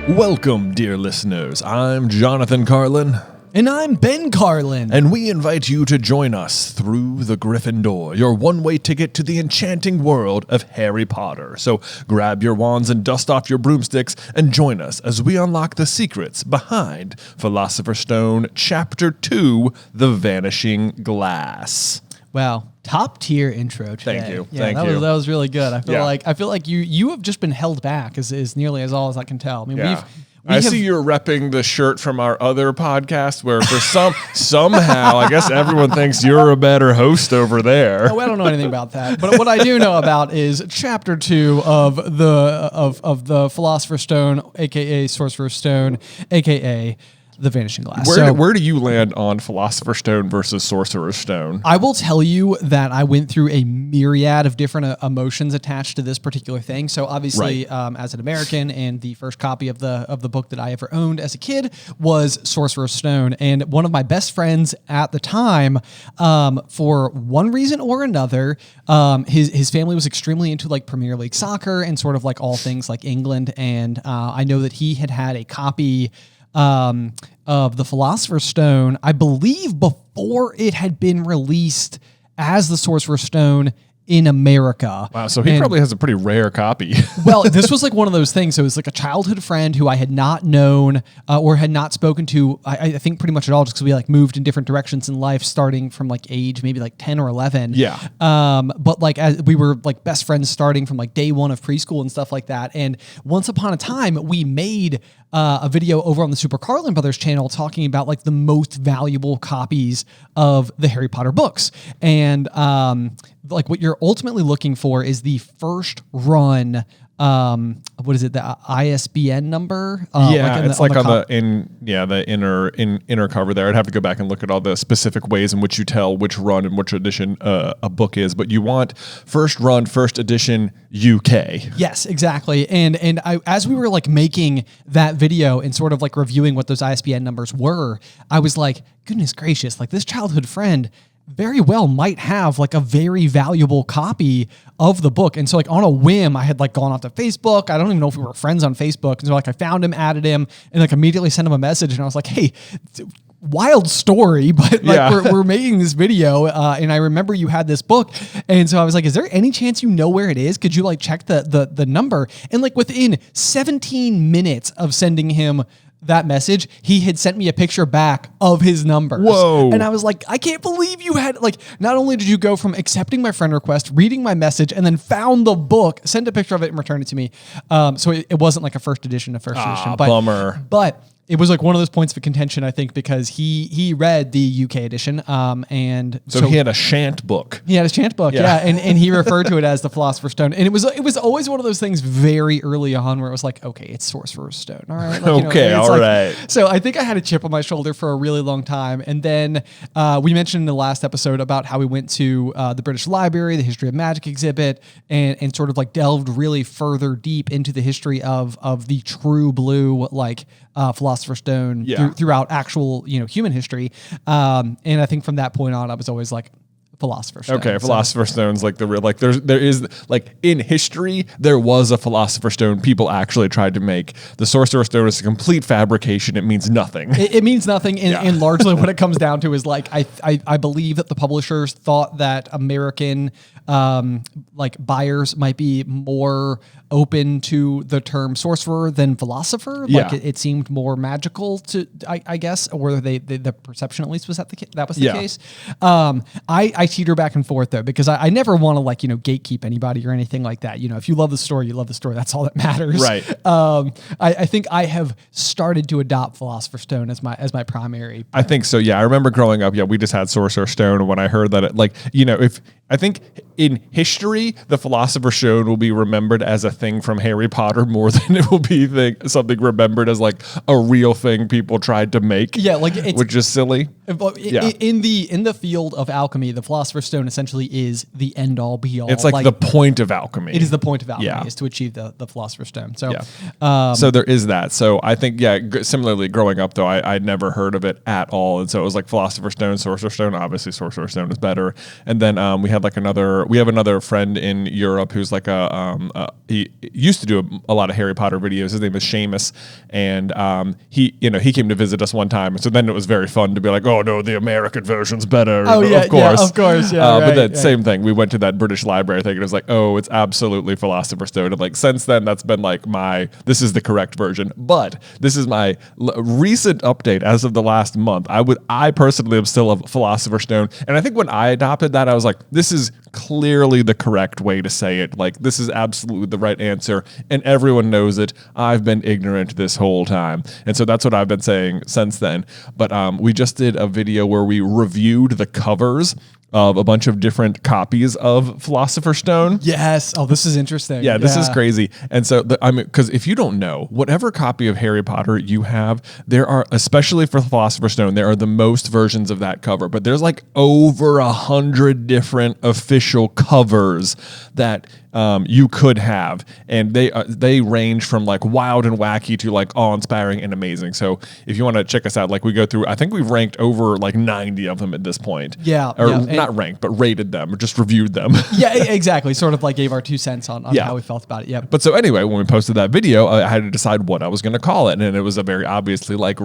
Welcome, dear listeners. I'm Jonathan Carlin. And I'm Ben Carlin. And we invite you to join us through the Griffin door, your one-way ticket to the enchanting world of Harry Potter. So grab your wands and dust off your broomsticks and join us as we unlock the secrets behind Philosopher's Stone, Chapter 2, The Vanishing Glass. Wow, top tier intro today. Thank you. Yeah, Thank you. That was really good. I feel like you have just been held back as nearly as all as I can tell. I mean, I see you're repping the shirt from our other podcast where for somehow, I guess everyone thinks you're a better host over there. No, I don't know anything about that. But what I do know about is Chapter 2 of the Philosopher's Stone, aka Sorcerer's Stone, aka The Vanishing Glass. Where do you land on Philosopher's Stone versus Sorcerer's Stone? I will tell you that I went through a myriad of different emotions attached to this particular thing. So obviously, as an American, and the first copy of the book that I ever owned as a kid was Sorcerer's Stone. And one of my best friends at the time, for one reason or another, his family was extremely into like Premier League soccer and sort of like all things like England. And I know that he had a copy of the Philosopher's Stone, I believe before it had been released as the Sorcerer's Stone in America. Wow, so he probably has a pretty rare copy. Well, this was like one of those things. So it was like a childhood friend who I had not known or had not spoken to, I think pretty much at all, just because we like moved in different directions in life, starting from like age maybe like 10 or 11. Yeah. But like as we were like best friends starting from like day one of preschool and stuff like that. And once upon a time, we made a video over on the Super Carlin Brothers channel talking about like the most valuable copies of the Harry Potter books. And like what you're ultimately looking for is the first run. What is it? The ISBN number? It's like on the inner cover there. I'd have to go back and look at all the specific ways in which you tell which run and which edition a book is. But you want first run, first edition UK. Yes, exactly. And as we were like making that video and sort of like reviewing what those ISBN numbers were, I was like, goodness gracious, like this childhood friend very well might have like a very valuable copy of the book. And so like on a whim, I had like gone off to Facebook. I don't even know if we were friends on Facebook. And so like I found him, added him, and like immediately sent him a message. And I was like, hey, wild story, but like we're making this video. And I remember you had this book. And so I was like, is there any chance you know where it is? Could you like check the number? And like within 17 minutes of sending him that message, he had sent me a picture back of his numbers. Whoa. And I was like, I can't believe you had, like, not only did you go from accepting my friend request, reading my message, and then found the book, sent a picture of it, and returned it to me. So it wasn't like a first edition. Bummer. But it was like one of those points of contention, I think, because he read the UK edition. And so he had a Shant book. He had a Shant book, yeah. And he referred to it as the Philosopher's Stone. And it was always one of those things very early on where it was like, okay, it's Sorcerer's Stone. All right. Like, okay, all right. So I think I had a chip on my shoulder for a really long time. And then we mentioned in the last episode about how we went to the British Library, the History of Magic exhibit, and sort of like delved really further deep into the history of the true blue, like, Philosopher's Stone throughout actual, human history. And I think from that point on, I was always like, Philosopher's Stone. Okay, Philosopher's Stone's like the real, like there is like in history, there was a Philosopher's Stone people actually tried to make. The Sorcerer's Stone is a complete fabrication. It means nothing. It means nothing. And largely what it comes down to is like, I believe that the publishers thought that American like buyers might be more open to the term sorcerer than philosopher. Like it seemed more magical to, I guess, or the perception at least was that was the case. I teeter back and forth though, because I never want to like, gatekeep anybody or anything like that. If you love the story, you love the story. That's all that matters. Right. I think I have started to adopt Philosopher's Stone as my primary. I think so. Yeah. I remember growing up. Yeah. We just had Sorcerer's Stone. And when I heard that if I think in history, the Philosopher's Stone will be remembered as a thing from Harry Potter more than it will be something remembered as like a real thing people tried to make. Yeah, like which is silly. In the field of alchemy, the Philosopher's Philosopher's Stone essentially is the end all be all. It's like the point of alchemy. It is the point of alchemy, Yeah. is to achieve the Philosopher's Stone. So, So there is that. So I think, similarly, growing up, though, I'd never heard of it at all. And so it was like Philosopher's Stone, Sorcerer's Stone. Obviously, Sorcerer's Stone is better. And then we have another friend in Europe who's like he used to do a lot of Harry Potter videos. His name is Seamus. And he came to visit us one time. So then it was very fun to be like, oh, no, the American version's better. Oh, yeah, of course. yeah, of course. Yeah, but then same thing. We went to that British library thing and it was like, oh, it's absolutely Philosopher's Stone. And like since then, that's been like this is the correct version. But this is my recent update as of the last month. I personally am still a Philosopher's Stone. And I think when I adopted that, I was like, this is clearly the correct way to say it. Like, this is absolutely the right answer. And everyone knows it. I've been ignorant this whole time. And so that's what I've been saying since then. But we just did a video where we reviewed the covers of a bunch of different copies of Philosopher's Stone. Yes. Oh, this is interesting. Yeah, this is crazy. And so, because if you don't know, whatever copy of Harry Potter you have, there are, especially for Philosopher's Stone, there are the most versions of that cover. But there's like over 100 different official covers that you could have, and they range from like wild and wacky to like awe-inspiring and amazing. So if you want to check us out, like we go through, I think we've ranked over like 90 of them at this point. Yeah, not ranked, but rated them, or just reviewed them. Yeah, exactly. Sort of like gave our 2 cents on how we felt about it. Yeah. But so anyway, when we posted that video, I had to decide what I was going to call it, and it was a very obviously like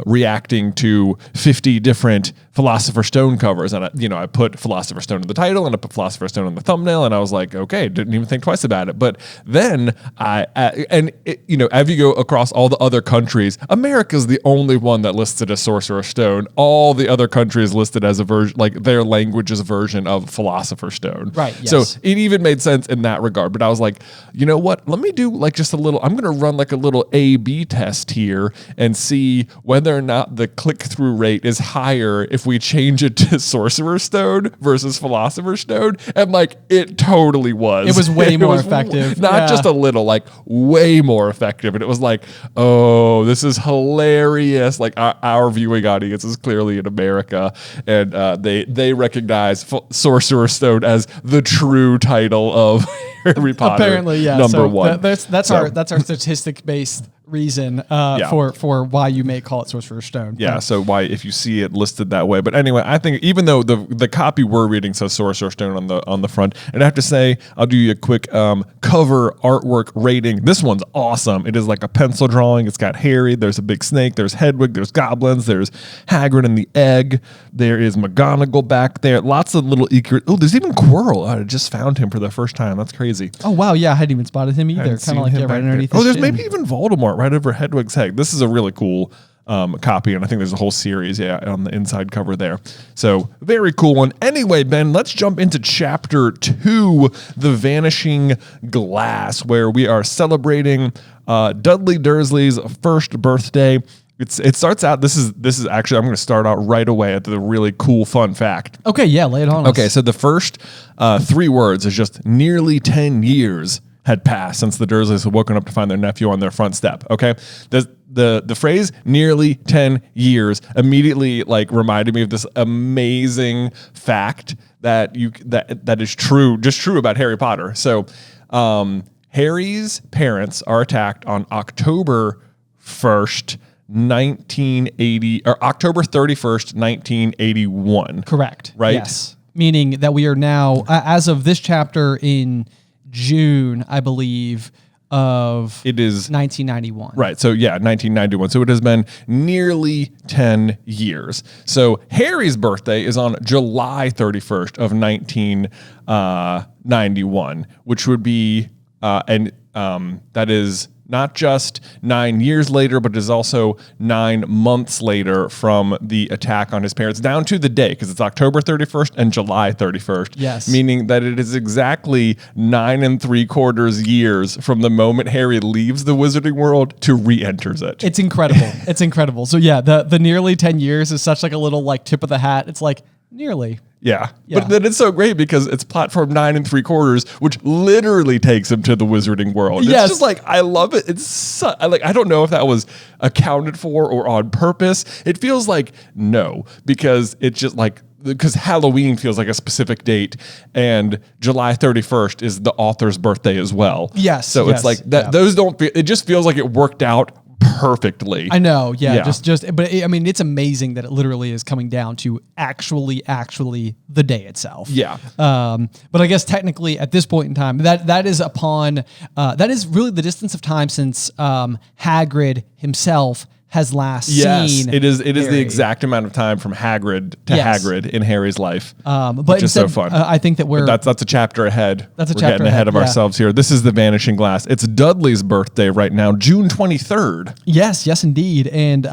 reacting to 50 different Philosopher's Stone covers, and I put Philosopher's Stone in the title, and I put Philosopher's Stone in the thumbnail, and I was like, okay, didn't even think twice about it. But then as you go across all the other countries, America's the only one that listed as Sorcerer's Stone. All the other countries listed as a version, like their language's version of Philosopher's Stone. Right. Yes. So it even made sense in that regard. But I was like, you know what? Let me do like just a little. I'm going to run like a little A/B test here and see whether or not the click-through rate is higher if we change it to Sorcerer's Stone versus Philosopher's Stone. And like it totally was. It was way more effective. Not just a little, like way more effective. And it was like, oh, this is hilarious. Like our viewing audience is clearly in America, and they recognize Sorcerer's Stone as the true title of Harry Potter. Apparently, yeah. Number one. That's our statistic based reason for why you may call it Sorcerer's Stone. Yeah, so why if you see it listed that way. But anyway, I think even though the copy we're reading says Sorcerer's Stone on the front, and I have to say, I'll do you a quick cover artwork rating. This one's awesome. It is like a pencil drawing. It's got Harry, there's a big snake, there's Hedwig, there's goblins, there's Hagrid and the egg, there is McGonagall back there, lots of little there's even Quirrell. I just found him for the first time. That's crazy. Oh wow, yeah, I hadn't even spotted him either. Kind of like right underneath. Oh, there's maybe even Voldemort right over Hedwig's head. This is a really cool copy, and I think there's a whole series on the inside cover there. So very cool one. Anyway, Ben, let's jump into chapter 2, The Vanishing Glass, where we are celebrating Dudley Dursley's first birthday. It starts out. This is actually. I'm going to start out right away at the really cool fun fact. Okay, yeah, lay it on. Okay, so the first 3 words is just nearly 10 years had passed since the Dursleys had woken up to find their nephew on their front step. Okay, the phrase "nearly 10 years" immediately like reminded me of this amazing fact that is true, just true about Harry Potter. So, Harry's parents are attacked on October 1st. 1980 or October 31st, 1981. Correct. Right? Yes. Meaning that we are now, as of this chapter in June, I believe, of it is 1991. Right. So yeah, 1991. So it has been nearly 10 years. So Harry's birthday is on July 31st of 1991, which would be that is not just 9 years later, but is also 9 months later from the attack on his parents, down to the day, because it's October 31st and July 31st. Yes. Meaning that it is exactly 9 3/4 years from the moment Harry leaves the Wizarding World to re-enters it. It's incredible. It's incredible. So yeah, the nearly 10 years is such like a little like tip of the hat. It's like nearly. Yeah. But then it's so great because it's platform 9 3/4, which literally takes him to the Wizarding World. Yes. It's just like, I love it. It's I don't know if that was accounted for or on purpose. It feels like no, because it's just like because Halloween feels like a specific date, and July 31st is the author's birthday as well. Yes. So yes, it's like that. yeah. Those don't feel, it just feels like it worked out perfectly. I know. Yeah. Yeah. But I mean, it's amazing that it literally is coming down to actually the day itself. Yeah. But I guess technically at this point in time, that is really the distance of time since Hagrid himself has last seen. It is the Harry. exact amount of time from Hagrid to Yes. Hagrid in Harry's life, But which is so instead, fun. I think that That's a chapter ahead. That's a We're chapter getting ahead of ahead, yeah. ourselves here. This is the Vanishing Glass. It's Dudley's birthday right now, June 23rd. Yes, indeed. And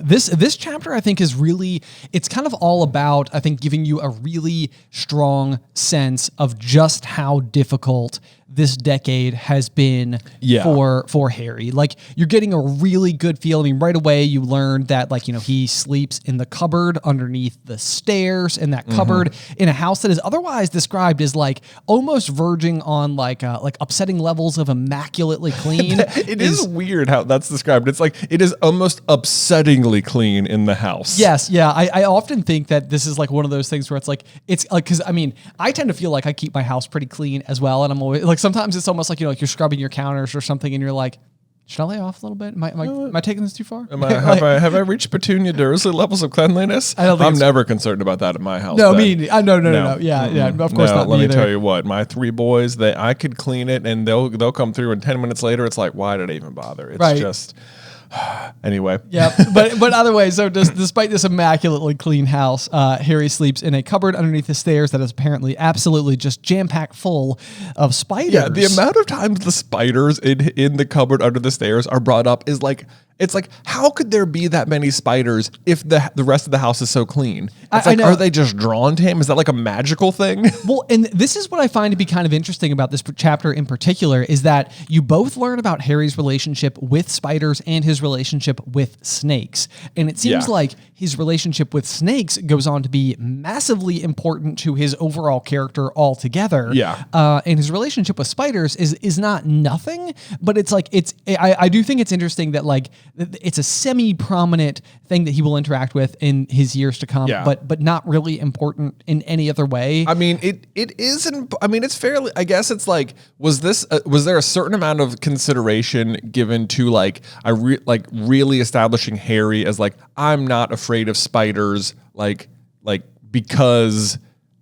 this chapter, I think, is really, it's kind of all about, I think, giving you a really strong sense of just how difficult this decade has been for Harry. Like, you're getting a really good feel. I mean, right away you learn that, like, he sleeps in the cupboard underneath the stairs in that cupboard in a house that is otherwise described as like almost verging on like upsetting levels of immaculately clean. It is weird how that's described. It's like it is almost upsettingly clean in the house. Yes, yeah. I often think that this is like one of those things where it's like because I mean I tend to feel like I keep my house pretty clean as well, and I'm always like sometimes it's almost like like you're scrubbing your counters or something, and you're like, should I lay off a little bit? Am I taking this too far? Have I reached Petunia Dursley levels of cleanliness? I'm never concerned about that at my house. No, no. Yeah. Of course not. Let me tell you what, my three boys, I could clean it, and they'll come through, and 10 minutes later, it's like, why did I even bother? It's just. Anyway. Yeah, but either way, so despite this immaculately clean house, Harry sleeps in a cupboard underneath the stairs that is apparently absolutely just jam-packed full of spiders. Yeah, the amount of times the spiders in the cupboard under the stairs are brought up is like, it's like, how could there be that many spiders if the rest of the house is so clean? It's like, are they just drawn to him? Is that like a magical thing? Well, and this is what I find to be kind of interesting about this chapter in particular, is that you both learn about Harry's relationship with spiders and his relationship with snakes. And it seems like his relationship with snakes goes on to be massively important to his overall character altogether. Yeah. And his relationship with spiders is not nothing, but it's like, I do think it's interesting that like, it's a semi-prominent thing that he will interact with in his years to come, but not really important in any other way. I mean, it isn't. I mean, it's fairly. I guess it's like, was there a certain amount of consideration given to like really establishing Harry as like, I'm not afraid of spiders, like because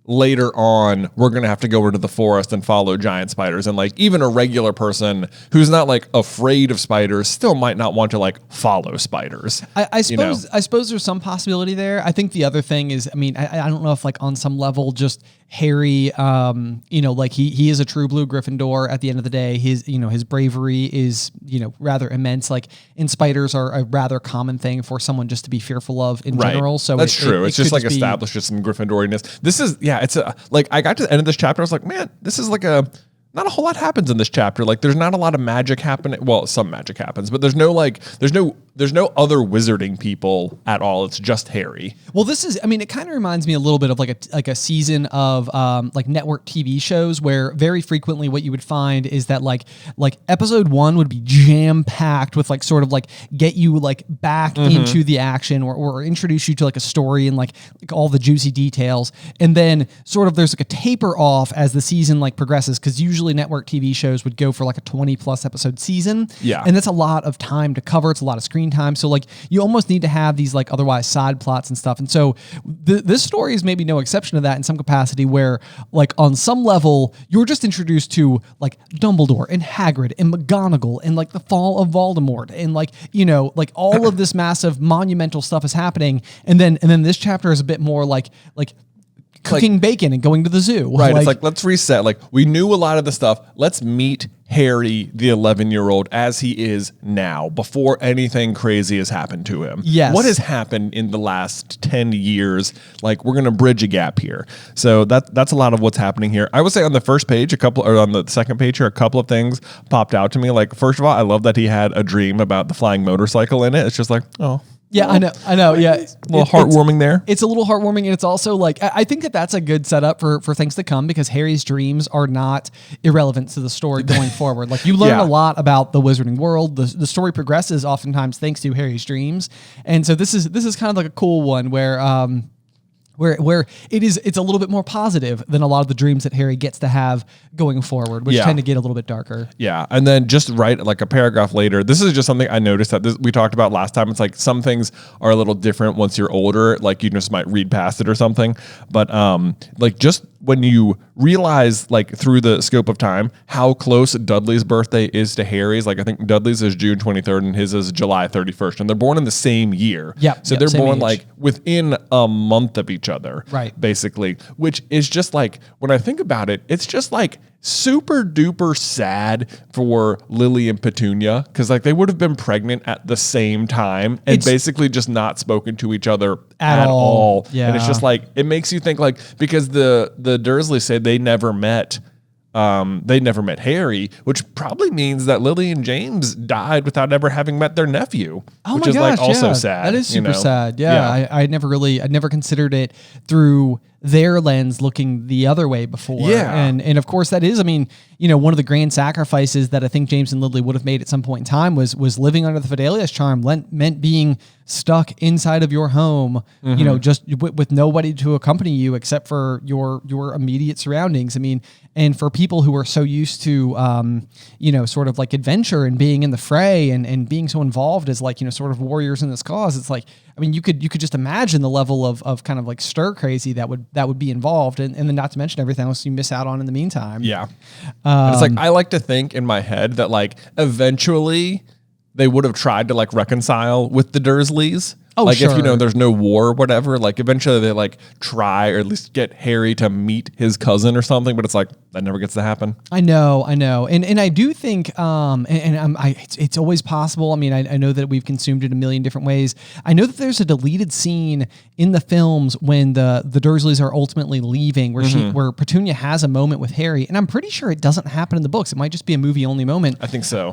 later on we're gonna have to go into the forest and follow giant spiders, and like even a regular person who's not like afraid of spiders still might not want to like follow spiders. I suppose there's some possibility there. I think the other thing is, I mean, I don't know if like on some level just Harry, like he is a true blue Gryffindor at the end of the day. His bravery is, rather immense. Like, and spiders are a rather common thing for someone just to be fearful of in general. So that's true. It's just like establishes some Gryffindoriness. This is, it's like, I got to the end of this chapter, I was like, man, this is like not a whole lot happens in this chapter. Like, there's not a lot of magic happening. Well, some magic happens, but there's no other wizarding people at all. It's just Harry. Well, this is, I mean, it kind of reminds me a little bit of like a season of like network TV shows where very frequently what you would find is that like episode 1 would be jam packed with like sort of like get you like back into the action or introduce you to like a story and like all the juicy details. And then sort of there's like a taper off as the season like progresses, because usually network TV shows would go for like a 20 plus episode season. Yeah. And that's a lot of time to cover. It's a lot of screen time. So like you almost need to have these like otherwise side plots and stuff. And so this story is maybe no exception to that in some capacity, where like on some level you're just introduced to like Dumbledore and Hagrid and McGonagall and like the fall of Voldemort and like all of this massive monumental stuff is happening. And then this chapter is a bit more like cooking bacon and going to the zoo. Right. It's like, let's reset. Like, we knew a lot of the stuff. Let's meet Harry, the 11-year-old, as he is now, before anything crazy has happened to him. Yes. What has happened in the last 10 years? Like, we're going to bridge a gap here. So that's a lot of what's happening here. I would say on the first page, on the second page here, a couple of things popped out to me. Like, first of all, I love that he had a dream about the flying motorcycle in it. It's just like, oh. Yeah, I know. Yeah, a little heartwarming there. It's a little heartwarming, and it's also like I think that's a good setup for things to come, because Harry's dreams are not irrelevant to the story going forward. Like, you learn a lot about the wizarding world. The story progresses oftentimes thanks to Harry's dreams, and so this is kind of like a cool one where where it's a little bit more positive than a lot of the dreams that Harry gets to have going forward, which tend to get a little bit darker. Yeah, and then just right like a paragraph later, this is just something I noticed that we talked about last time. It's like some things are a little different once you're older, like you just might read past it or something. But like just when you realize like through the scope of time how close Dudley's birthday is to Harry's, like I think Dudley's is June 23rd and his is July 31st, and they're born in the same year. Yeah, so they're born age. like within a month of each other, right? Basically, which is just like when I think about it, it's just like super duper sad for Lily and Petunia because like they would have been pregnant at the same time and basically just not spoken to each other at all. Yeah. And it's just like it makes you think like because the Dursleys said they never met Harry, which probably means that Lily and James died without ever having met their nephew, which is like also sad. That is super sad. Yeah. I'd never considered it through their lens looking the other way before. Yeah. And of course that is, I mean, one of the grand sacrifices that I think James and Lily would have made at some point in time was living under the Fidelius charm meant being stuck inside of your home, just with nobody to accompany you except for your immediate surroundings. I mean, and for people who are so used to, sort of like adventure and being in the fray and being so involved as like, sort of warriors in this cause, it's like, I mean, you could just imagine the level of kind of like stir crazy that would be involved, and then not to mention everything else you miss out on in the meantime. Yeah, it's like I like to think in my head that like eventually they would have tried to like reconcile with the Dursleys. Oh, like sure. if there's no war or whatever, like eventually they like try or at least get Harry to meet his cousin or something, but it's like that never gets to happen. I know, and I do think, it's always possible. I mean, I know that we've consumed it a million different ways. I know that there's a deleted scene in the films when the Dursleys are ultimately leaving, where Petunia has a moment with Harry, and I'm pretty sure it doesn't happen in the books. It might just be a movie only moment. I think so.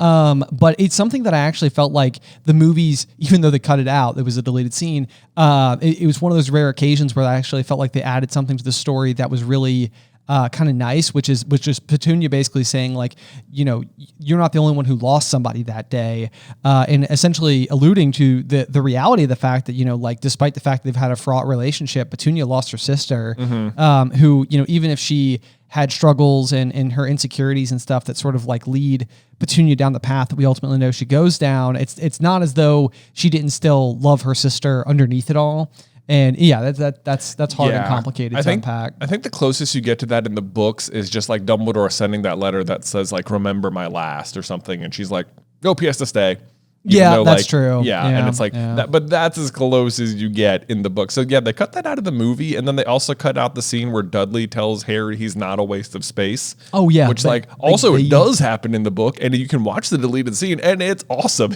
But it's something that I actually felt like the movies, even though they cut it out, it was a deleted scene. It was one of those rare occasions where I actually felt like they added something to the story that was really kind of nice, which is Petunia basically saying like, you're not the only one who lost somebody that day, and essentially alluding to the reality of the fact that, like despite the fact that they've had a fraught relationship, Petunia lost her sister, who, even if she had struggles and her insecurities and stuff that sort of like lead Petunia down the path that we ultimately know she goes down. It's not as though she didn't still love her sister underneath it all. And yeah, that's hard and complicated to unpack. I think the closest you get to that in the books is just like Dumbledore sending that letter that says like, remember my last or something. And she's like, go PS to stay. That's like, true. Yeah, and it's like that, but that's as close as you get in the book. So yeah, they cut that out of the movie, and then they also cut out the scene where Dudley tells Harry he's not a waste of space. Oh yeah, which it does happen in the book, and you can watch the deleted scene, and it's awesome.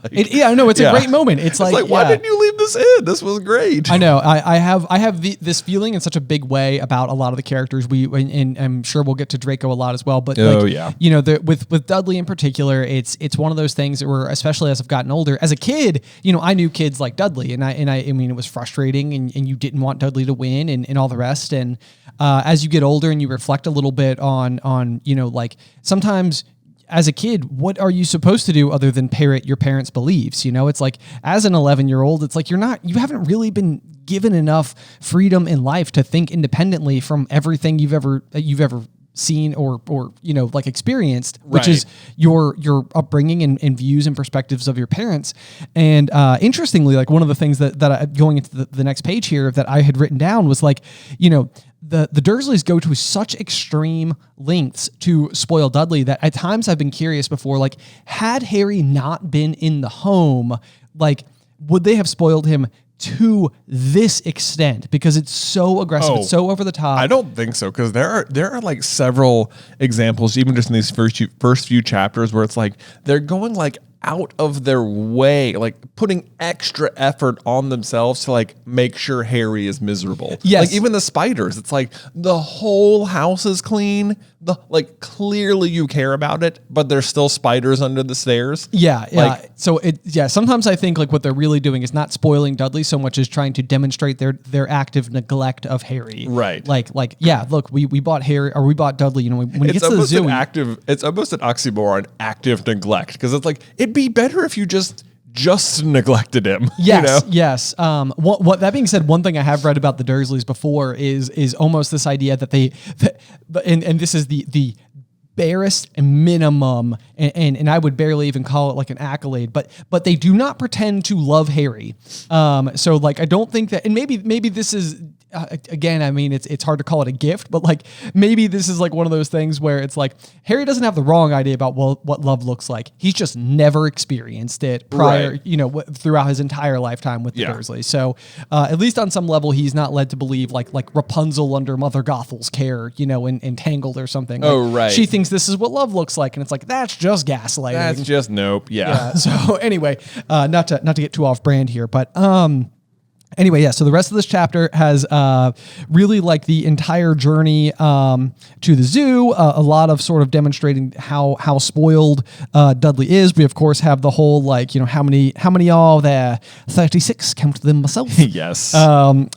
It's a great moment. It's like why didn't you leave this in? This was great. I know. I have this feeling in such a big way about a lot of the characters. And I'm sure we'll get to Draco a lot as well. But with Dudley in particular, it's one of those things where, especially as I've gotten older, as a kid, I knew kids like Dudley, and I mean, it was frustrating, and you didn't want Dudley to win, and all the rest. And as you get older and you reflect a little bit on like sometimes as a kid, what are you supposed to do other than parrot your parents' beliefs? It's like as an 11-year-old, it's like you haven't really been given enough freedom in life to think independently from everything you've ever seen or like experienced, which is your upbringing and views and perspectives of your parents. And interestingly, like one of the things that I, going into the next page here that I had written down was like, the Dursleys go to such extreme lengths to spoil Dudley that at times I've been curious before, like, had Harry not been in the home, like, would they have spoiled him to this extent? Because it's so aggressive, it's so over the top. I don't think so, because there are like several examples, even just in these first few chapters, where it's like they're going like out of their way, like putting extra effort on themselves to like make sure Harry is miserable. Yes. Like even the spiders, it's like the whole house is clean. Like clearly you care about it, but there's still spiders under the stairs. Yeah. Like, so sometimes I think like what they're really doing is not spoiling Dudley so much as trying to demonstrate their active neglect of Harry. Right. Like yeah, look, we bought Harry, or we bought Dudley, when he gets to the zoo. It's almost an oxymoron, active neglect, because it's like it'd be better if you just just neglected him. Yes, yes. What that being said, one thing I have read about the Dursleys before is almost this idea that and this is the barest minimum, and I would barely even call it like an accolade, but they do not pretend to love Harry. So like I don't think that, and maybe this is. Again, I mean, it's hard to call it a gift, but like maybe this is like one of those things where it's like Harry doesn't have the wrong idea about what love looks like. He's just never experienced it prior, right. Throughout his entire lifetime with the Dursleys. So at least on some level, he's not led to believe like Rapunzel under Mother Gothel's care, in Tangled or something. Oh, right. She thinks this is what love looks like, and it's like that's just gaslighting. That's just nope. Yeah. So anyway, not to get too off brand here, but anyway, yeah, so the rest of this chapter has really like the entire journey to the zoo, a lot of sort of demonstrating how spoiled Dudley is. We, of course, have the whole, like, how many are there? 36, count them myself. Yes. And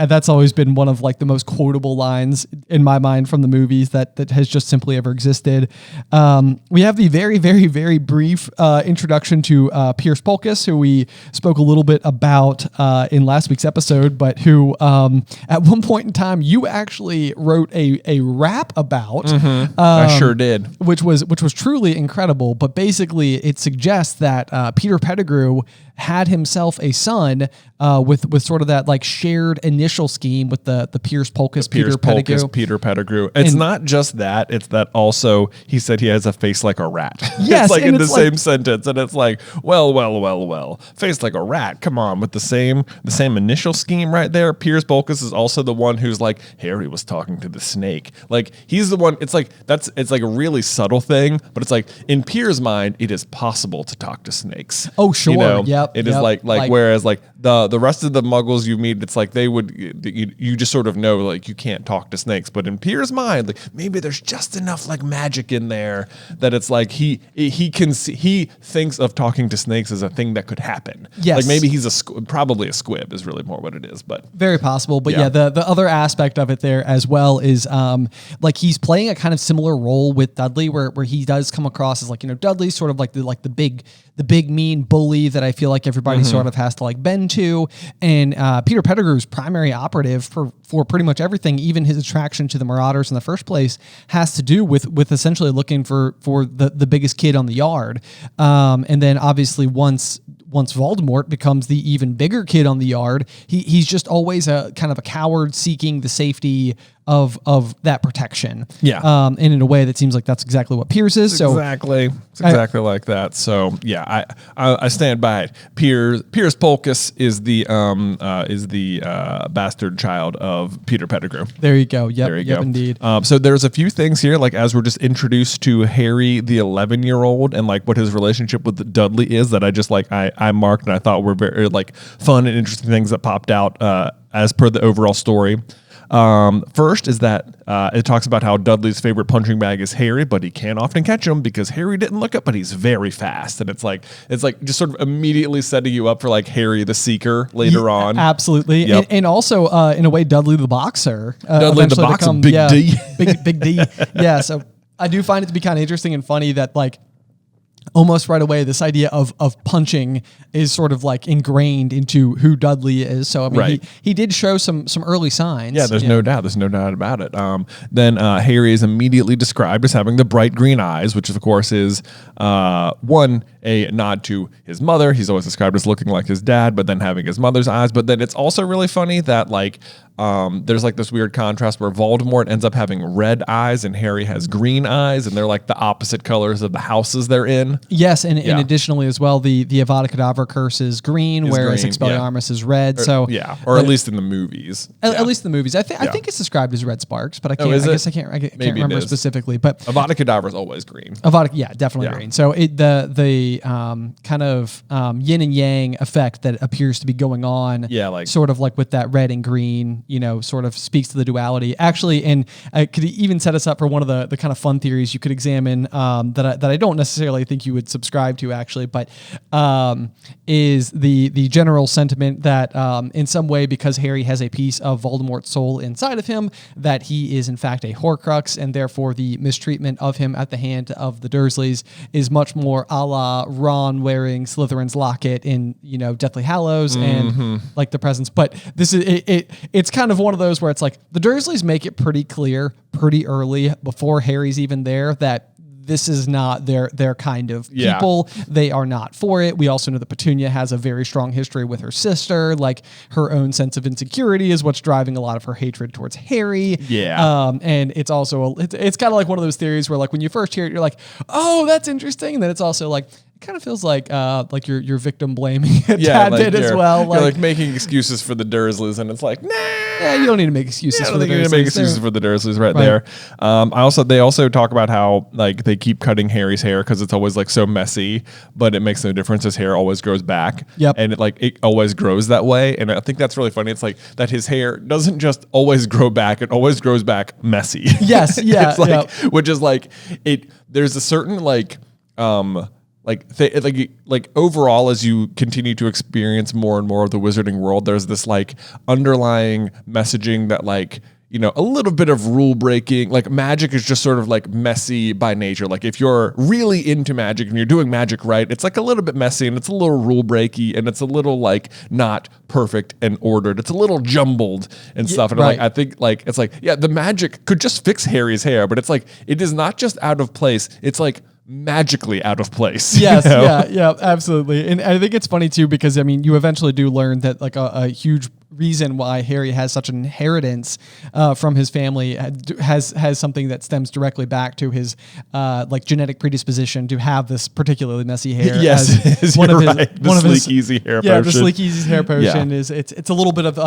that's always been one of, like, the most quotable lines in my mind from the movies that has just simply ever existed. We have the very, very, very brief introduction to Piers Polkis, who we spoke a little bit about in last week's episode, but who at one point in time you actually wrote a rap about. I sure did, which was truly incredible. But basically, it suggests that Peter Pettigrew had himself a son with sort of that like shared initial scheme with the Piers Polkis, Peter Pettigrew. It's not just that; it's that also he said he has a face like a rat. Yes, it's like in the same sentence, and it's like, well, face like a rat. Come on, with the same initial scheme right there. Piers Polkis is also the one who's like Harry was talking to the snake. Like he's the one. It's like a really subtle thing, but it's like in Piers' mind, it is possible to talk to snakes. Oh sure, yep. It is like whereas like the rest of the Muggles you meet, it's like they would you just sort of know like you can't talk to snakes. But in Piers' mind, like maybe there's just enough like magic in there that it's like he thinks of talking to snakes as a thing that could happen. Yes, like maybe he's probably a squib is really more what it is, but very possible. But yeah, the other aspect of it there as well is like he's playing a kind of similar role with Dudley, where he does come across as like Dudley's sort of like the big mean bully that I feel like everybody sort of has to like bend to, and Peter Pettigrew's primary operative for pretty much everything, even his attraction to the Marauders in the first place, has to do with essentially looking for the biggest kid on the yard, and then obviously once Voldemort becomes the even bigger kid on the yard, he's just always a kind of a coward seeking the safety of that protection. Yeah. And in a way that seems like that's exactly what Piers is. It's exactly like that. So yeah, I stand by it. Piers Polkis is the bastard child of Peter Pettigrew. There you go. Yep. There you go. Indeed. So there's a few things here, like as we're just introduced to Harry, the 11-year-old, and like what his relationship with Dudley is, that I just like I marked and I thought were very like fun and interesting things that popped out as per the overall story. First is that it talks about how Dudley's favorite punching bag is Harry, but he can't often catch him because Harry didn't look up, but he's very fast. And it's like just sort of immediately setting you up for like Harry the Seeker later on. Absolutely. Yep. And also, in a way, Dudley the Boxer. Dudley the Boxer, Big D. Big D. Yeah, so I do find it to be kind of interesting and funny that like almost right away, this idea of punching is sort of like ingrained into who Dudley is. So I mean, he did show some early signs. Yeah, there's no doubt. There's no doubt about it. Then Harry is immediately described as having the bright green eyes, which of course is a nod to his mother. He's always described as looking like his dad, but then having his mother's eyes. But then it's also really funny that like there's like this weird contrast where Voldemort ends up having red eyes and Harry has green eyes, and they're like the opposite colors of the houses they're in. Yes, and additionally as well, the Avada Kedavra curse is green, whereas Expelliarmus is red. Or at least in the movies. At least in the movies. I think it's described as red sparks, but I can't remember specifically. But Avada Kedavra is always green. Definitely green. So the kind of yin and yang effect that appears to be going on, sort of like with that red and green, sort of speaks to the duality. Actually, and I could even set us up for one of the kind of fun theories you could examine that I don't necessarily think you would subscribe to actually, but is the general sentiment that in some way, because Harry has a piece of Voldemort's soul inside of him, that he is in fact a Horcrux, and therefore the mistreatment of him at the hand of the Dursleys is much more a la Ron wearing Slytherin's locket in, you know, Deathly Hallows and like the presence. But this is it's kind of one of those where it's like the Dursleys make it pretty clear pretty early before Harry's even there that this is not their kind of people. They are not for it. We also know that Petunia has a very strong history with her sister. Like, her own sense of insecurity is what's driving a lot of her hatred towards Harry. And it's also, it's kind of like one of those theories where, like, when you first hear it, you're like, oh, that's interesting. And then it's also like, it kind of feels like you're victim blaming a tad bit as well. You're like making excuses for the Dursleys, and it's like, nah. Yeah, you don't need to make excuses for the Dursleys. You need to make excuses for the Dursleys right there. They also talk about how, like, they keep cutting Harry's hair because it's always like so messy, but it makes no difference. His hair always grows back. And it always grows that way. And I think that's really funny. It's like that his hair doesn't just always grow back, it always grows back messy. Yes, yeah. It's like, which is like there's a certain overall, as you continue to experience more and more of the wizarding world, there's this like underlying messaging that, like, you know, a little bit of rule breaking, like magic is just sort of like messy by nature. Like, if you're really into magic and you're doing magic right, it's like a little bit messy and it's a little rule breaky and it's a little like not perfect and ordered. It's a little jumbled and stuff. And I think like, it's like, yeah, the magic could just fix Harry's hair, but it's like, it is not just out of place. It's like magically out of place. Yes, you know? Absolutely. And I think it's funny too, because I mean, you eventually do learn that like a huge reason why Harry has such an inheritance from his family has something that stems directly back to his like genetic predisposition to have this particularly messy hair. Yes, the Sleek Easy hair potion. Yeah, the Sleek Easy hair potion is it's a little bit of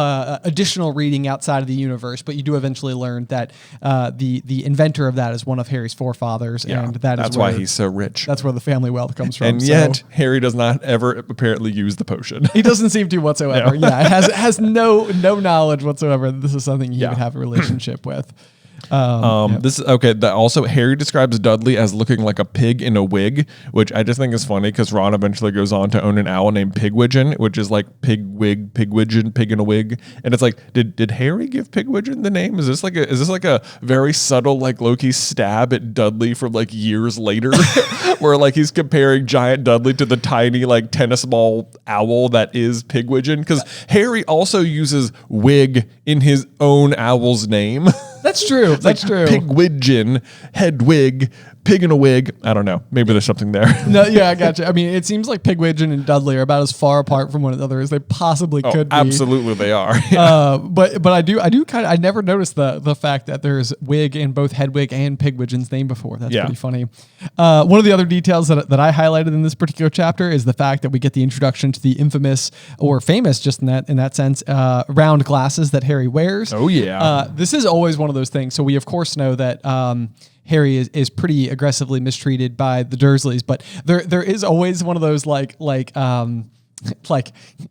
additional reading outside of the universe, but you do eventually learn that the inventor of that is one of Harry's forefathers, and that's why he's so rich. That's where the family wealth comes from. And yet Harry does not ever apparently use the potion. He doesn't seem to whatsoever. No. Yeah, it has no knowledge whatsoever that this is something he would have a relationship with. This is okay. Also, Harry describes Dudley as looking like a pig in a wig, which I just think is funny because Ron eventually goes on to own an owl named Pigwidgeon, which is like pig wig, Pigwidgeon, pig in a wig. And it's like, did Harry give Pigwidgeon the name? Is this like a very subtle like low-key stab at Dudley from like years later, where like he's comparing giant Dudley to the tiny like tennis ball owl that is Pigwidgeon? Because Harry also uses wig in his own owl's name. That's true. That's true. Pigwidgeon, head wig, pig in a wig. I don't know. Maybe there's something there. No, yeah, I gotcha. I mean, it seems like Pigwidgeon and Dudley are about as far apart from one another as they possibly could be. Absolutely, they are. But I never noticed the fact that there's wig in both Hedwig and Pigwidgeon's name before. That's pretty funny. One of the other details that I highlighted in this particular chapter is the fact that we get the introduction to the infamous or famous, just in that sense, round glasses that Harry wears. Oh yeah. This is always one of those things. So we of course know that Harry is pretty aggressively mistreated by the Dursleys, but there is always one of those like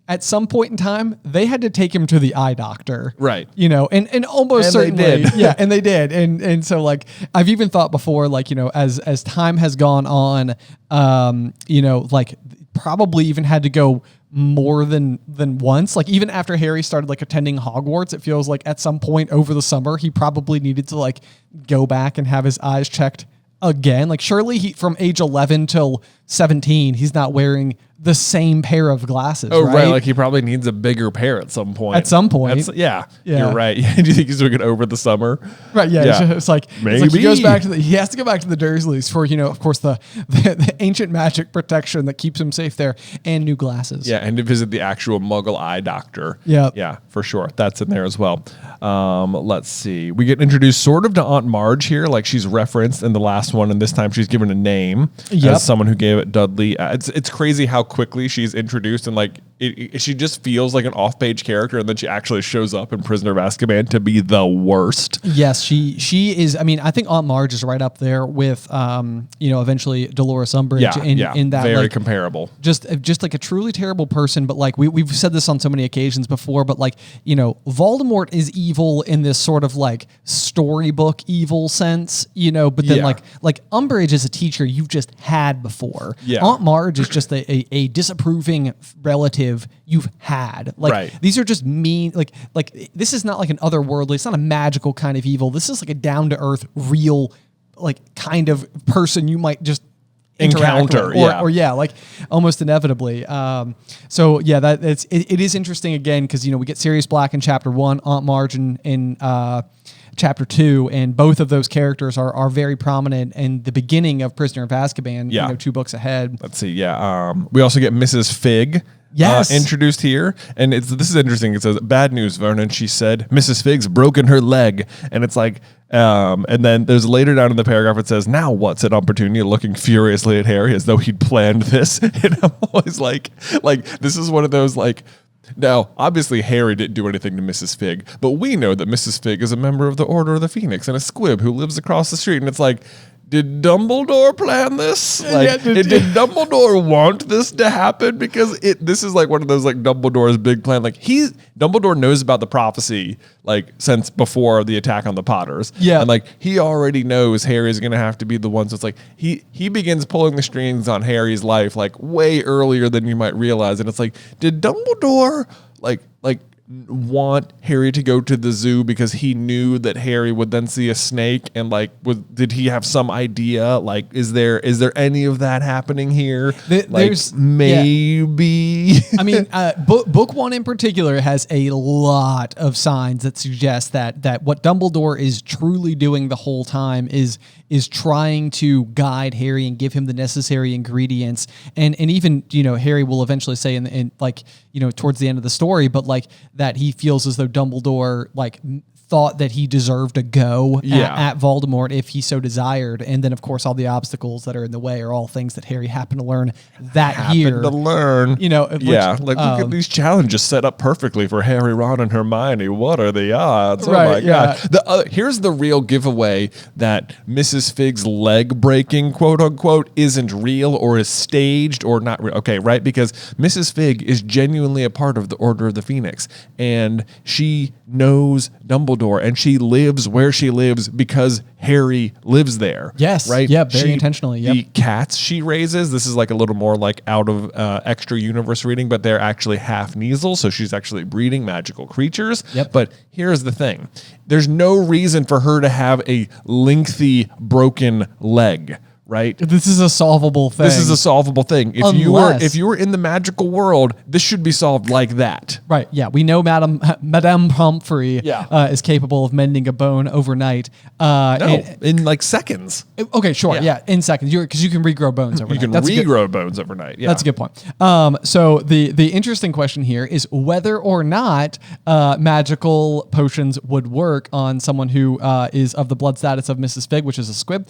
at some point in time they had to take him to the eye doctor, right? You know, and almost certainly, they did. Yeah, and they did, and so like I've even thought before, like, you know, as time has gone on, you know, like probably even had to go more than once. Like even after Harry started like attending Hogwarts, it feels like at some point over the summer he probably needed to like go back and have his eyes checked again. Like surely he from age 11 till 17 he's not wearing the same pair of glasses. Oh, right. Like he probably needs a bigger pair at some point. Yeah. You're right. Do you think he's doing it over the summer? Right. Yeah. It's like maybe he goes back he has to go back to the Dursleys for, you know, of course the ancient magic protection that keeps him safe there, and new glasses. Yeah. And to visit the actual Muggle eye doctor. Yeah. Yeah, for sure. That's in there as well. Let's see. We get introduced sort of to Aunt Marge here. Like she's referenced in the last one, and this time she's given a name as someone who gave it Dudley. It's crazy how quickly she's introduced, and like she just feels like an off-page character, and then she actually shows up in Prisoner of Azkaban to be the worst. Yes, she is. I mean, I think Aunt Marge is right up there with, eventually Dolores Umbridge. In that, very like, comparable. Just like a truly terrible person. But like we've said this on so many occasions before. But like Voldemort is evil in this sort of like storybook evil sense. But then like Umbridge is a teacher you've just had before. Yeah. Aunt Marge is just a disapproving relative you've had. Like right. These are just mean. Like this is not like an otherworldly. It's not a magical kind of evil. This is like a down to earth, real, like kind of person you might just encounter, or like almost inevitably. So yeah, it is interesting again because we get Sirius Black in chapter 1, Aunt Marge in chapter 2, and both of those characters are very prominent in the beginning of Prisoner of Azkaban. 2 books ahead. Let's see. Yeah, we also get Mrs. Fig. Yes. Introduced here, and this is interesting. It says, "Bad news, Vernon." She said, "Mrs. Fig's broken her leg," and it's like, and then there's later down in the paragraph it says, "Now what?" said Aunt Petunia, looking furiously at Harry as though he'd planned this. And I'm always like this is one of those like. Now, obviously, Harry didn't do anything to Mrs. Fig, but we know that Mrs. Fig is a member of the Order of the Phoenix and a squib who lives across the street, and it's like. Did Dumbledore plan this? Did Dumbledore want this to happen? Because this is like one of those like Dumbledore's big plan. Like Dumbledore knows about the prophecy like since before the attack on the Potters. Yeah, and like he already knows Harry's gonna have to be the one. So it's like he begins pulling the strings on Harry's life like way earlier than you might realize. And it's like, did Dumbledore like want Harry to go to the zoo because he knew that Harry would then see a snake, and like did he have some idea like is there any of that happening here? There's maybe I mean book 1 in particular has a lot of signs that suggest that what Dumbledore is truly doing the whole time is trying to guide Harry and give him the necessary ingredients, and even Harry will eventually say in like towards the end of the story, but like that he feels as though Dumbledore like thought that he deserved to go at Voldemort if he so desired, and then of course all the obstacles that are in the way are all things that Harry happened to learn that year. Look at these challenges set up perfectly for Harry, Ron, and Hermione. What are the odds? Right, oh my god! Here's the real giveaway that Mrs. Fig's leg breaking, quote unquote, isn't real or is staged or not real. Okay, right? Because Mrs. Fig is genuinely a part of the Order of the Phoenix, and she knows Dumbledore, and she lives where she lives because Harry lives there. Yes. Right? Yeah, very intentionally. Yep. The cats she raises, this is like a little more like out of extra universe reading, but they're actually half Kneasel, so she's actually breeding magical creatures. Yep. But here's the thing. There's no reason for her to have a lengthy broken leg. Right. This is a solvable thing. If you were in the magical world, this should be solved like that. Right. Yeah. We know Madame Pomfrey is capable of mending a bone overnight. In like seconds. Okay. Sure. Yeah. In seconds. Because you can regrow bones overnight. You can regrow bones overnight. Yeah. That's a good point. So the interesting question here is whether or not magical potions would work on someone who is of the blood status of Mrs. Fig, which is a squib,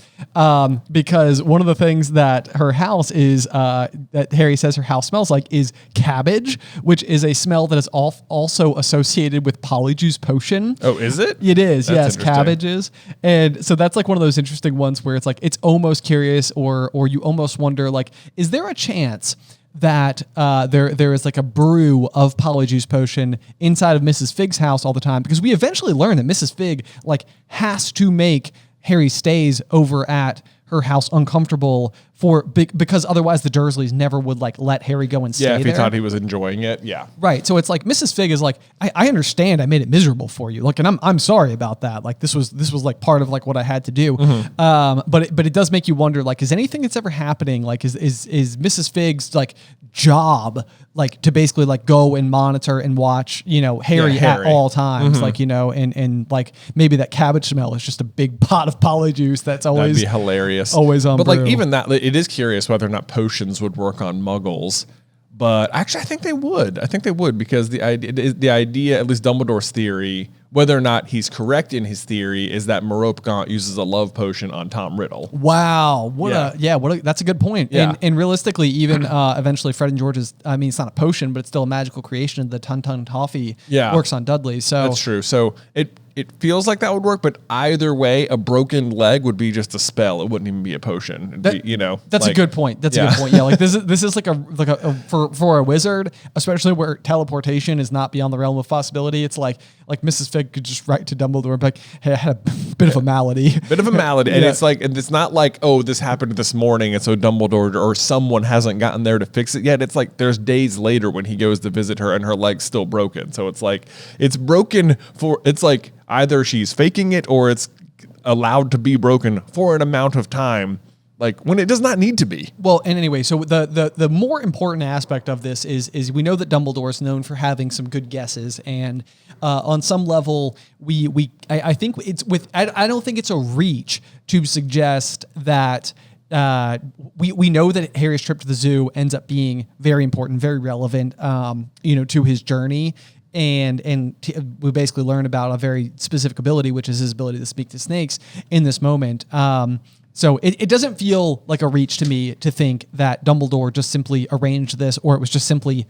because one of the things that her house is, that Harry says her house smells like, is cabbage, which is a smell that is also associated with Polyjuice Potion. Oh, is it? It is, yes, cabbage is. And so that's like one of those interesting ones where it's like, it's almost curious or you almost wonder, like, is there a chance that there is like a brew of Polyjuice Potion inside of Mrs. Fig's house all the time? Because we eventually learn that Mrs. Fig like has to make Harry stays over at her house uncomfortable because otherwise the Dursleys never would like let Harry go and stay there. Yeah, if he thought he was enjoying it, yeah. Right. So it's like Mrs. Fig is like, I understand I made it miserable for you. Like, and I'm sorry about that. Like this was like part of like what I had to do. Mm-hmm. But it does make you wonder, like, is anything that's ever happening, like is Mrs. Fig's like job like to basically like go and monitor and watch, Harry at all times, mm-hmm. like, and like maybe that cabbage smell is just a big pot of Polyjuice that's always that'd be hilarious. Always on. But brew. Like even that, it is curious whether or not potions would work on Muggles. But actually, I think they would. Because the idea, at least Dumbledore's theory, whether or not he's correct in his theory is that Majorca uses a love potion on Tom Riddle. Wow. That's a good point. Yeah. And realistically, even eventually Fred and George's, I mean, it's not a potion, but it's still a magical creation. The Tun Toffee works on Dudley. So that's true. So it feels like that would work, but either way, a broken leg would be just a spell. It wouldn't even be a potion. That's a good point. That's a good point. Yeah, like this is like a for a wizard, especially where teleportation is not beyond the realm of possibility. It's like Mrs. Fig could just write to Dumbledore and be like, "Hey, I had a bit of a malady." And it's not like, oh, this happened this morning, and so Dumbledore or someone hasn't gotten there to fix it yet. It's like there's days later when he goes to visit her and her leg's still broken. So it's like it's broken it's like either she's faking it or it's allowed to be broken for an amount of time, like when it does not need to be. Well, and anyway, so the more important aspect of this is we know that Dumbledore is known for having some good guesses, and on some level, I think it's I don't think it's a reach to suggest that we know that Harry's trip to the zoo ends up being very important, very relevant, to his journey. And we basically learn about a very specific ability, which is his ability to speak to snakes in this moment. So it doesn't feel like a reach to me to think that Dumbledore just simply arranged this, or it was just simply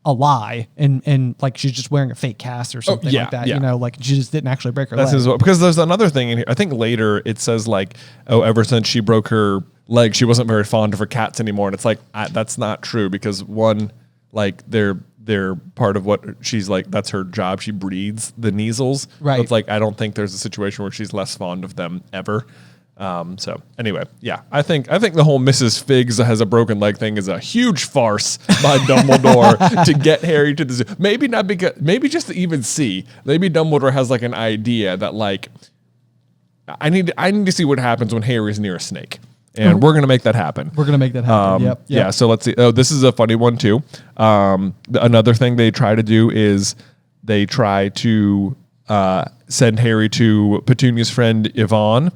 a lie, and like she's just wearing a fake cast or something like that. Yeah. Like she just didn't actually break her leg. Because there's another thing in here. I think later it says like, oh, ever since she broke her leg, she wasn't very fond of her cats anymore. And it's like, that's not true, because one, like they're part of what she's like, that's her job. She breeds the Neasels. Right. So it's like, I don't think there's a situation where she's less fond of them ever. So anyway, yeah, I think the whole Mrs. Figs has a broken leg thing is a huge farce by Dumbledore to get Harry to the zoo. Maybe just to even see. Maybe Dumbledore has like an idea that like, I need to see what happens when Harry's near a snake. And we're going to make that happen. Yep. Yeah, so let's see. Oh, this is a funny one, too. Another thing they try to do is they try to send Harry to Petunia's friend, Yvonne,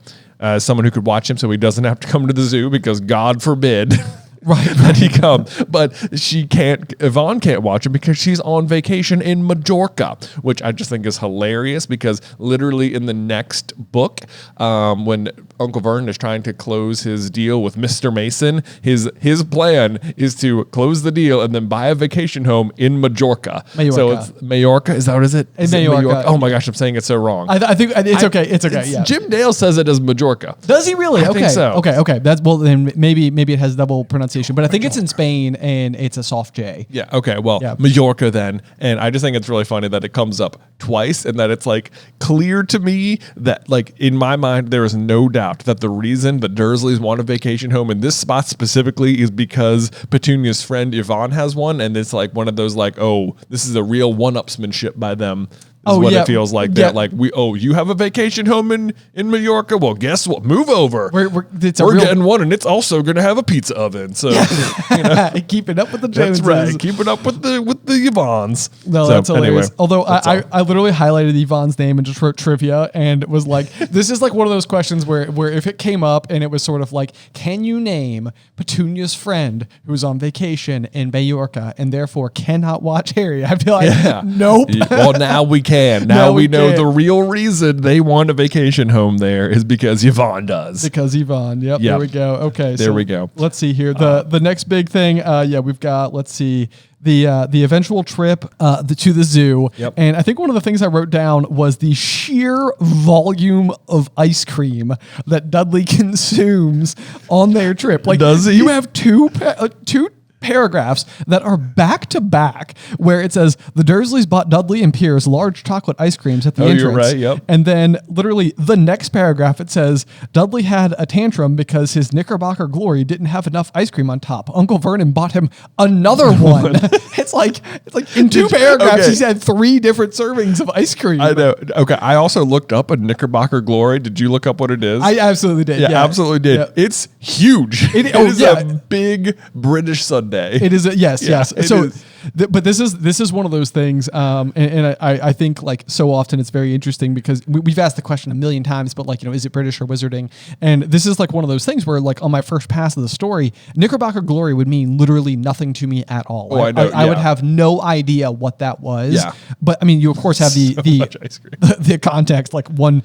someone who could watch him so he doesn't have to come to the zoo, because God forbid... that he come, but Yvonne can't watch him because she's on vacation in Majorca, which I just think is hilarious, because literally in the next book, when Uncle Vernon is trying to close his deal with Mr. Mason, his plan is to close the deal and then buy a vacation home in Majorca. So it's Majorca. Is that what is it? Is it Majorca? Oh my gosh, I'm saying it so wrong. I think it's okay. It's okay. Yeah. Jim Dale says it as Majorca. Does he really? I think so. Okay. That's then maybe it has double pronunciation, but I think it's in Spain and it's a soft J. Yeah. Okay. Well, Majorca then, and I just think it's really funny that it comes up twice, and that it's like clear to me that like in my mind there is no doubt that the reason the Dursleys want a vacation home in this spot specifically is because Petunia's friend Yvonne has one, and it's like one of those like, oh, this is a real one-upsmanship by them. It feels like. They're like, you have a vacation home in Majorca? Well, guess what? Move over. We're getting one, and it's also going to have a pizza oven. So, keeping up with the Joneses. That's right. Keeping up with the Yvonnes. No, that's hilarious. Anyway, although I literally highlighted Yvonne's name and just wrote trivia, and was like, this is like one of those questions where if it came up and it was sort of like, can you name Petunia's friend who's on vacation in Majorca and therefore cannot watch Harry? I'd be like, nope. Well, now we can. Now we know the real reason they want a vacation home there is because Yvonne does. Because Yvonne. Yep. There we go. Okay. There we go. Let's see here. The next big thing. We've got, let's see, the eventual trip to the zoo. Yep. And I think one of the things I wrote down was the sheer volume of ice cream that Dudley consumes on their trip. Like, does he? You have two paragraphs that are back to back where it says the Dursleys bought Dudley and Piers large chocolate ice creams at the entrance. You're right, yep. And then literally the next paragraph, it says Dudley had a tantrum because his Knickerbocker Glory didn't have enough ice cream on top. Uncle Vernon bought him another one. It's like in two paragraphs, he's had 3 different servings of ice cream. I know. Okay. I also looked up a Knickerbocker Glory. Did you look up what it is? I absolutely did. Yeah, absolutely did. Yeah. It's huge. It is a big British sundae. It is yes. So But this is one of those things, and I think like so often it's very interesting because we've asked the question a million times, but like, is it British or wizarding? And this is like one of those things where like on my first pass of the story, Knickerbocker Glory would mean literally nothing to me at all. Oh, I know. I would have no idea what that was. Yeah. But I mean, you of course have the context, like one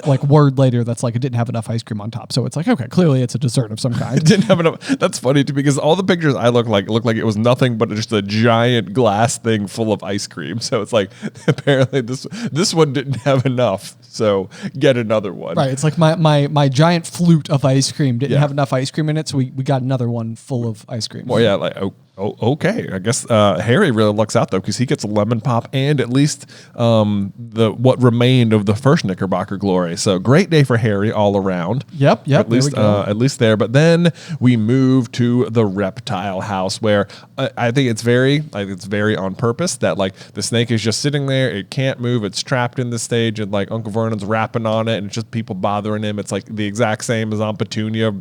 like word later that's like it didn't have enough ice cream on top. So it's like, okay, clearly it's a dessert of some kind. It didn't have enough. That's funny too, because all the pictures I looked like it was nothing but just a giant glass thing full of ice cream. So it's like apparently this one didn't have enough. So get another one. Right. It's like my giant flute of ice cream didn't have enough ice cream in it, so we got another one full of ice cream. Well, yeah, like okay. I guess Harry really lucks out though, because he gets a lemon pop and at least what remained of the first Knickerbocker Glory. So great day for Harry all around. Yep. At least there. But then we move to the reptile house, where I think it's very on purpose that like the snake is just sitting there. It can't move. It's trapped in the stage, and like Uncle Vernon's rapping on it, and it's just people bothering him. It's like the exact same as on Petunia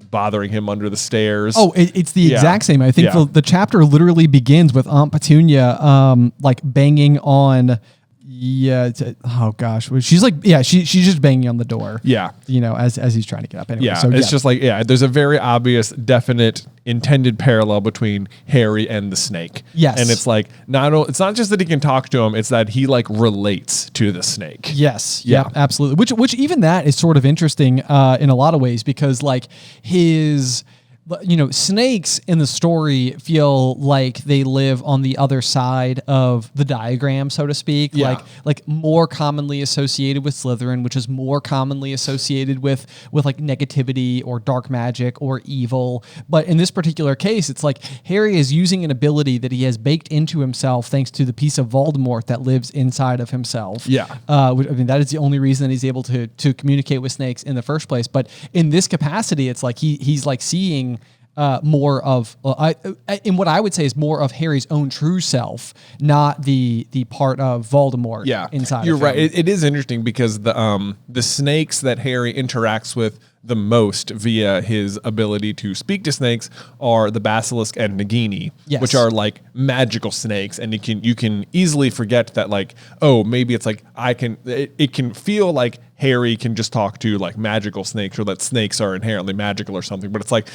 bothering him under the stairs. Oh, it's the exact same. I think the chapter literally begins with Aunt Petunia like banging on. Oh gosh, she's like, she's just banging on the door. Yeah, as he's trying to get up. Anyway, yeah, so it's just like there's a very obvious, definite, intended parallel between Harry and the snake. Yes, and it's like it's not just that he can talk to him; it's that he like relates to the snake. Yes, yeah, absolutely. Which even that is sort of interesting in a lot of ways, because like his. Snakes in the story feel like they live on the other side of the diagram, so to speak. Yeah. Like more commonly associated with Slytherin, which is more commonly associated with like negativity or dark magic or evil. But in this particular case, it's like Harry is using an ability that he has baked into himself thanks to the piece of Voldemort that lives inside of himself. Yeah. I mean, that is the only reason that he's able to communicate with snakes in the first place. But in this capacity, it's like he's like seeing more of in what I would say is more of Harry's own true self, not the part of Voldemort. Inside. You're of right. him. It is interesting because the snakes that Harry interacts with the most via his ability to speak to snakes are the basilisk and Nagini, which are like magical snakes, and you can easily forget that like, oh, maybe it's like it can feel like Harry can just talk to like magical snakes, or that snakes are inherently magical or something, but it's like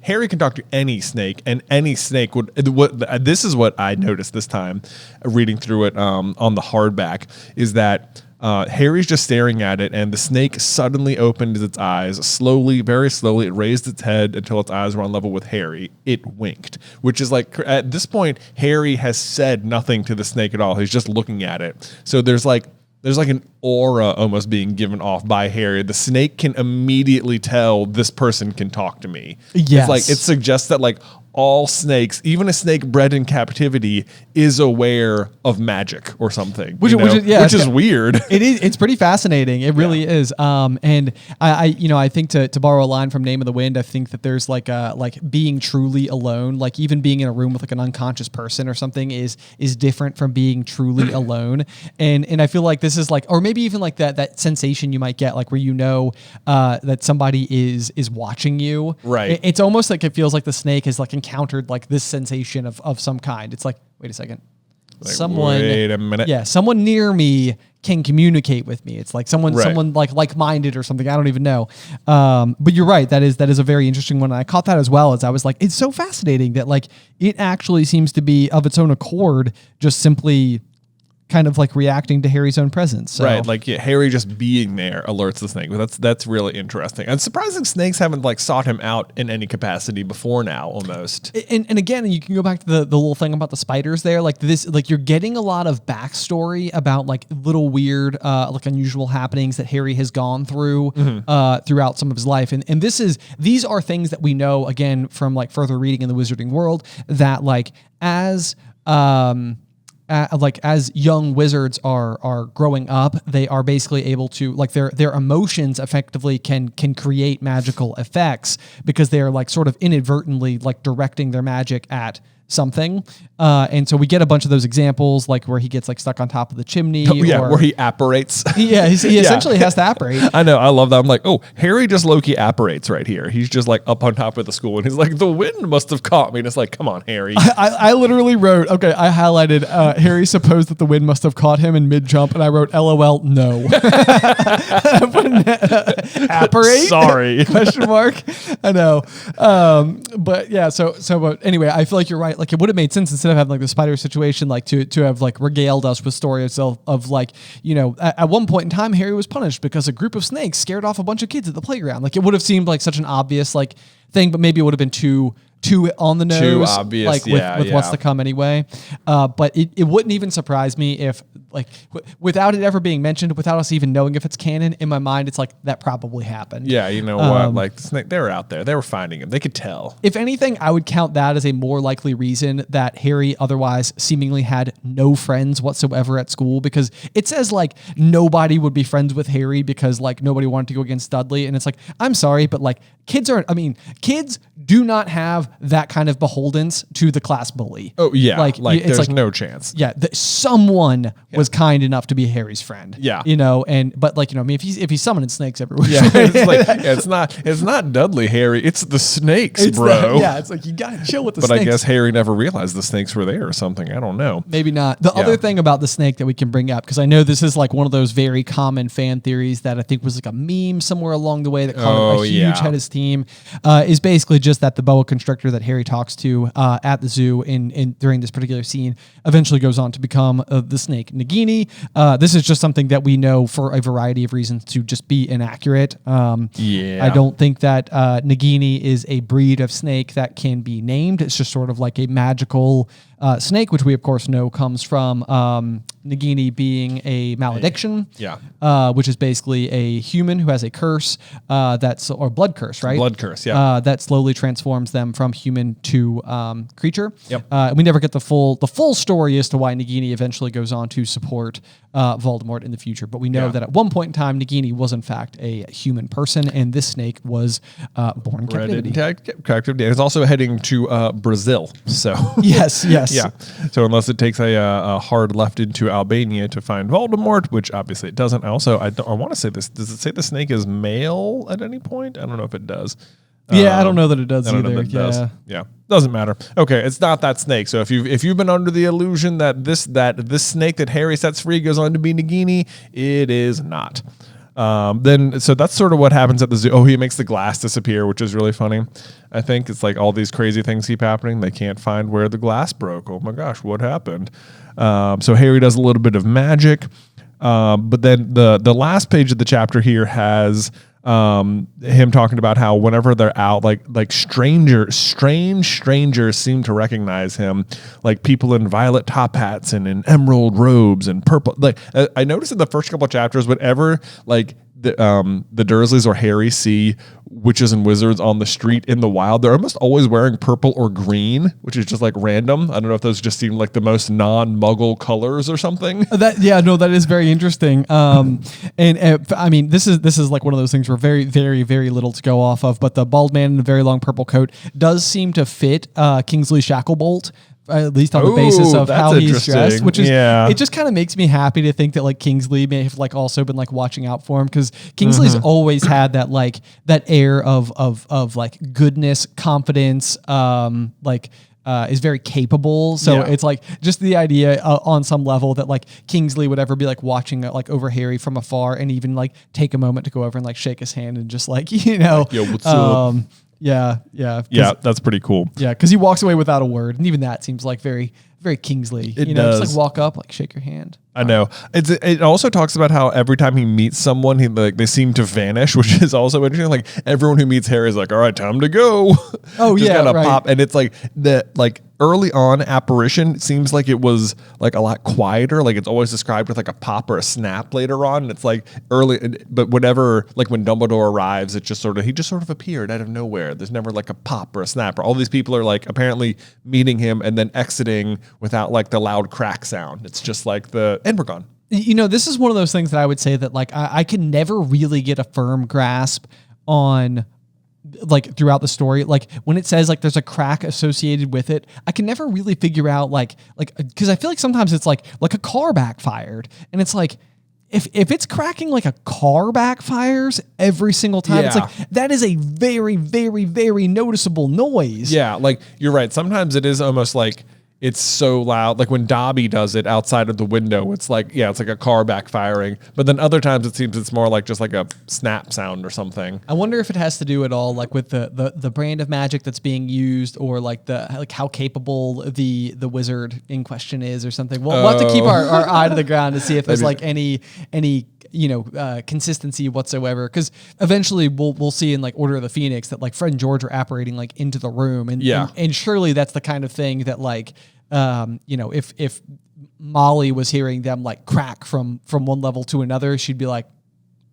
Harry can talk to any snake, and any snake would. This is what I noticed this time reading through it on the hardback, is that Harry's just staring at it, and the snake suddenly opened its eyes slowly, very slowly. It raised its head until its eyes were on level with Harry. It winked, which is like, at this point, Harry has said nothing to the snake at all. He's just looking at it. So there's like an aura almost being given off by Harry. The snake can immediately tell this person can talk to me. Yes. It's like, it suggests that like all snakes, even a snake bred in captivity, is aware of magic or something, which is weird. It is. It's pretty fascinating. It really is. And I think to borrow a line from Name of the Wind, I think that there's like being truly alone, like even being in a room with like an unconscious person or something is different from being truly alone. And I feel like this is like, or maybe even like that sensation you might get like where that somebody is watching you. Right. It's almost like it feels like the snake has like encountered like this sensation of some kind. It's like, wait a second. Like, wait a minute. Yeah, someone near me can communicate with me. It's like someone like-minded or something. I don't even know. But you're right. That is a very interesting one. And I caught that as well, as I was like, it's so fascinating that like it actually seems to be of its own accord, just simply kind of like reacting to Harry's own presence. So. Right, like Harry just being there alerts the snake. That's really interesting. And surprising snakes haven't like sought him out in any capacity before now, almost. And again, you can go back to the little thing about the spiders there. Like this, like you're getting a lot of backstory about like little weird, like unusual happenings that Harry has gone through throughout some of his life. And these are things that we know again from like further reading in the wizarding world, that like as young wizards are growing up, they are basically able to like their emotions effectively can create magical effects, because they're like sort of inadvertently like directing their magic at something. And so we get a bunch of those examples, like where he gets like stuck on top of the chimney. Where he apparates. Yeah, he essentially has to apparate. I know. I love that. I'm like, oh, Harry just low-key apparates right here. He's just like up on top of the school, and he's like, the wind must have caught me. And it's like, come on, Harry. I literally wrote, I highlighted Harry supposed that the wind must have caught him in mid-jump, and I wrote, LOL, no. Apparate? Sorry. Question mark. I know. But yeah, but anyway, I feel like you're right. Like it would have made sense instead of having like the spider situation, like to have like regaled us with stories of like, at one point in time, Harry was punished because a group of snakes scared off a bunch of kids at the playground. Like it would have seemed like such an obvious like thing, but maybe it would have been too on the nose, too obvious, like with what's to come anyway. But it wouldn't even surprise me if like without it ever being mentioned, without us even knowing if it's canon, in my mind, it's like that probably happened. Yeah, you know what? Like the snake, they were out there. They were finding him. They could tell. If anything, I would count that as a more likely reason that Harry otherwise seemingly had no friends whatsoever at school, because it says like nobody would be friends with Harry because like nobody wanted to go against Dudley. And it's like, I'm sorry, but like kids do not have that kind of beholdens to the class bully. Oh yeah. Like there's like, no chance. Yeah. Someone was kind enough to be Harry's friend. Yeah. But like, if he's summoning snakes everywhere. Yeah. It's not Dudley, Harry. It's the snakes, bro. It's like, you got to chill with the snakes. But I guess Harry never realized the snakes were there or something. I don't know. Maybe not. The other thing about the snake that we can bring up, because I know this is like one of those very common fan theories that I think was like a meme somewhere along the way that called a huge head his team, is basically just that the boa constrictor that Harry talks to at the zoo in during this particular scene eventually goes on to become the snake Nagini. This is just something that we know for a variety of reasons to just be inaccurate. I don't think that Nagini is a breed of snake that can be named. It's just sort of like a magical snake, which we of course know comes from Nagini being a malediction, which is basically a human who has a curse or blood curse, right? Blood curse, yeah. That slowly transforms them from human to creature. Yep. We never get the full story as to why Nagini eventually goes on to support Voldemort in the future, but we know that at one point in time, Nagini was in fact a human person, and this snake was born in captivity. It's also heading to Brazil, so yes. Yeah. So unless it takes a hard left into Albania to find Voldemort, which obviously it doesn't. I want to say this. Does it say the snake is male at any point? I don't know if it does. Yeah, I don't know that it does either. Yeah, doesn't matter. Okay, it's not that snake. So if you've been under the illusion that this snake that Harry sets free goes on to be Nagini, it is not. So that's sort of what happens at the zoo. Oh, he makes the glass disappear, which is really funny. I think it's like all these crazy things keep happening. They can't find where the glass broke. Oh my gosh, what happened? So Harry does a little bit of magic. But then the last page of the chapter here has him talking about how whenever they're out, like strange strangers seem to recognize him, like people in violet top hats and in emerald robes and purple. Like I noticed in the first couple of chapters, whenever like the Dursleys or Harry see witches and wizards on the street in the wild, they're almost always wearing purple or green, which is just like random. I don't know if those just seem like the most non-Muggle colors or something. That is very interesting. I mean, this is like one of those things where very, very, very little to go off of, but the bald man in a very long purple coat does seem to fit Kingsley Shacklebolt. At least on the basis of how he's dressed, which is, it just kind of makes me happy to think that like Kingsley may have like also been like watching out for him, because Kingsley's always had that like that air of like goodness, confidence, is very capable. So it's like just the idea on some level that like Kingsley would ever be like watching like over Harry from afar and even like take a moment to go over and like shake his hand and just like, yo, what's up? Yeah, that's pretty cool. Yeah, because he walks away without a word, and even that seems like very, very Kingsley. It does. Just like walk up, like shake your hand. I know. It also talks about how every time he meets someone, they seem to vanish, which is also interesting. Like everyone who meets Harry is like, "All right, time to go." Oh just yeah, gotta right. pop, and it's like early on apparition seems like it was like a lot quieter. Like it's always described with like a pop or a snap later on. And it's like early, but whenever like when Dumbledore arrives, he just sort of appeared out of nowhere. There's never like a pop or a snap. Or all these people are like apparently meeting him and then exiting without like the loud crack sound. It's just like and we're gone. This is one of those things that I would say that like I can never really get a firm grasp on like throughout the story, like when it says like there's a crack associated with it, I can never really figure out like because I feel like sometimes it's like a car backfired, and it's like if it's cracking like a car backfires every single time, it's like that is a very, very, very noticeable noise. Yeah, like you're right. Sometimes it is almost like it's so loud. Like when Dobby does it outside of the window, it's like, it's like a car backfiring. But then other times it seems it's more like just like a snap sound or something. I wonder if it has to do at all like with the brand of magic that's being used, or like how capable the wizard in question is or something. We'll have to keep our eye to the ground to see if there's like any consistency whatsoever, because eventually we'll see in like Order of the Phoenix that like Fred and George are apparating like into the room, and surely that's the kind of thing that like if Molly was hearing them like crack from one level to another, she'd be like,